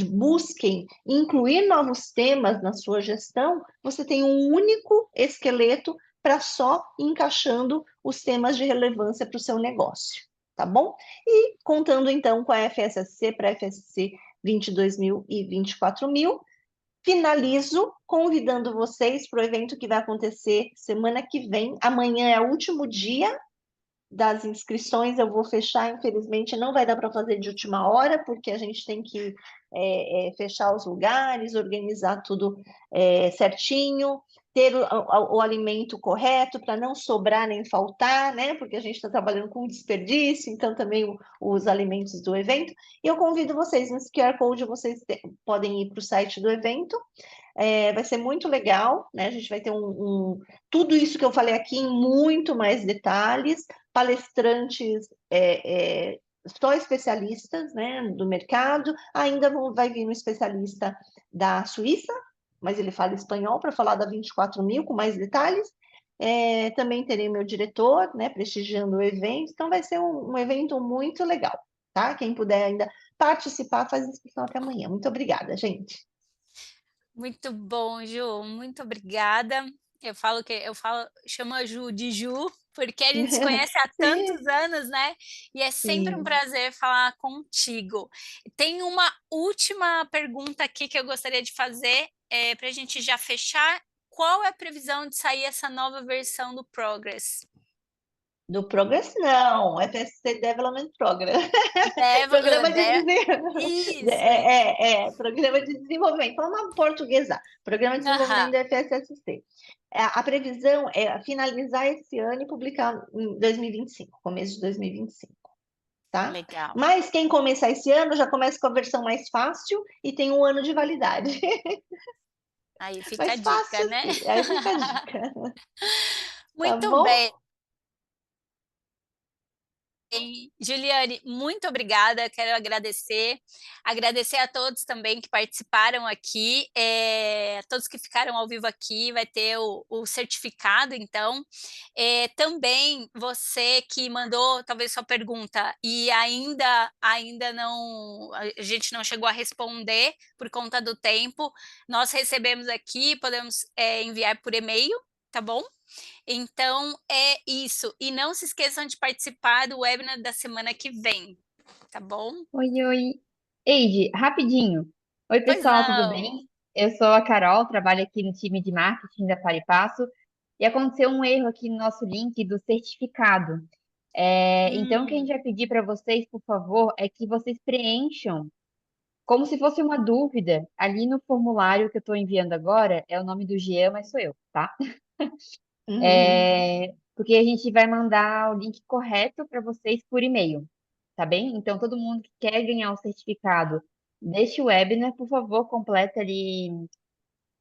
busquem incluir novos temas na sua gestão, você tem um único esqueleto para só encaixando os temas de relevância para o seu negócio, tá bom? E contando então com a FSSC para a FSC 22.000 e 24.000, finalizo convidando vocês para o evento que vai acontecer semana que vem. Amanhã é o último dia das inscrições, eu vou fechar, infelizmente não vai dar para fazer de última hora, porque a gente tem que fechar os lugares, organizar tudo certinho, ter o alimento correto para não sobrar nem faltar, né? Porque a gente está trabalhando com desperdício, então também os alimentos do evento. E eu convido vocês, nesse QR Code vocês podem ir para o site do evento. Vai ser muito legal, né? A gente vai ter tudo isso que eu falei aqui em muito mais detalhes, palestrantes só especialistas, né, do mercado, ainda vai vir um especialista da Suíça, mas ele fala espanhol, para falar da 24.000 com mais detalhes. Também terei meu diretor, né, prestigiando o evento, então vai ser um evento muito legal, tá? Quem puder ainda participar, faz inscrição até amanhã. Muito obrigada, gente. Muito bom, Ju, muito obrigada. Chamo a Ju de Ju, porque a gente se conhece há tantos anos, né? E é sempre um prazer falar contigo. Tem uma última pergunta aqui que eu gostaria de fazer, para a gente já fechar. Qual é a previsão de sair essa nova versão do Progress? Do Progress, não, FSC Development Program. Programa de Programa de Desenvolvimento. Vamos portuguesar. Programa de Desenvolvimento da FSSC. A previsão é finalizar esse ano e publicar em 2025, começo de 2025. Tá? Legal. Mas quem começar esse ano já começa com a versão mais fácil e tem 1 ano de validade. Aí fica mais a dica, fácil, né? Assim. Aí fica a dica. Muito tá bem. Juliane, muito obrigada, quero agradecer a todos também que participaram aqui, todos que ficaram ao vivo aqui, vai ter o certificado, então, também você que mandou talvez sua pergunta e ainda não, a gente não chegou a responder por conta do tempo, nós recebemos aqui, podemos enviar por e-mail, tá bom? Então, é isso. E não se esqueçam de participar do webinar da semana que vem, tá bom? Oi. Eide, rapidinho. Oi, Pois pessoal, tudo não. bem? Eu sou a Carol, trabalho aqui no time de marketing da Paripasso e aconteceu um erro aqui no nosso link do certificado. Então, o que a gente vai pedir para vocês, por favor, é que vocês preencham como se fosse uma dúvida ali no formulário que eu estou enviando agora. É o nome do Jean, mas sou eu, tá? Porque a gente vai mandar o link correto para vocês por e-mail, tá bem? Então, todo mundo que quer ganhar o certificado deste webinar, por favor, completa ali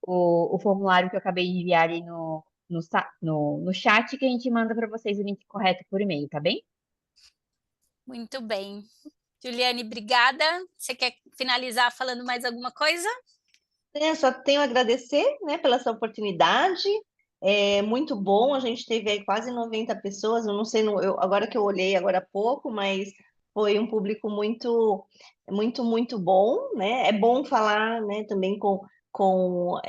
o formulário que eu acabei de enviar ali no chat, que a gente manda para vocês o link correto por e-mail, tá bem? Muito bem. Juliane, obrigada. Você quer finalizar falando mais alguma coisa? Eu só tenho a agradecer, né, pela essa oportunidade. É muito bom, a gente teve aí quase 90 pessoas, eu não sei, agora que eu olhei agora há pouco, mas foi um público muito bom, né? É bom falar, né, também com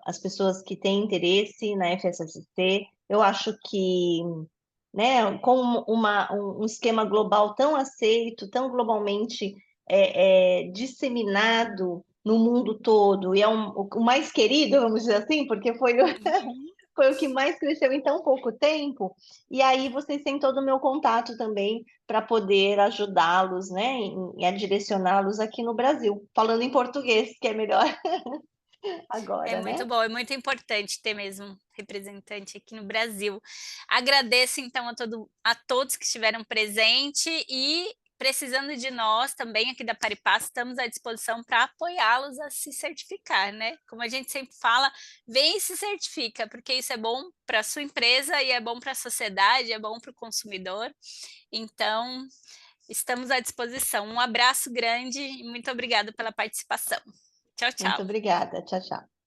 as pessoas que têm interesse na FSSC. Eu acho que, né, com um esquema global tão aceito, tão globalmente disseminado no mundo todo, e é o mais querido, vamos dizer assim, porque Uhum. foi o que mais cresceu em tão pouco tempo, e aí vocês têm todo o meu contato também para poder ajudá-los, né, a direcioná-los aqui no Brasil, falando em português, que é melhor É agora, muito né? bom, é muito importante ter mesmo representante aqui no Brasil. Agradeço então a todos que estiveram presentes e precisando de nós também aqui da Paripaz, estamos à disposição para apoiá-los a se certificar, né? Como a gente sempre fala, vem e se certifica, porque isso é bom para a sua empresa e é bom para a sociedade, é bom para o consumidor. Então, estamos à disposição. Um abraço grande e muito obrigada pela participação. Tchau, Muito tchau. obrigada, tchau, tchau.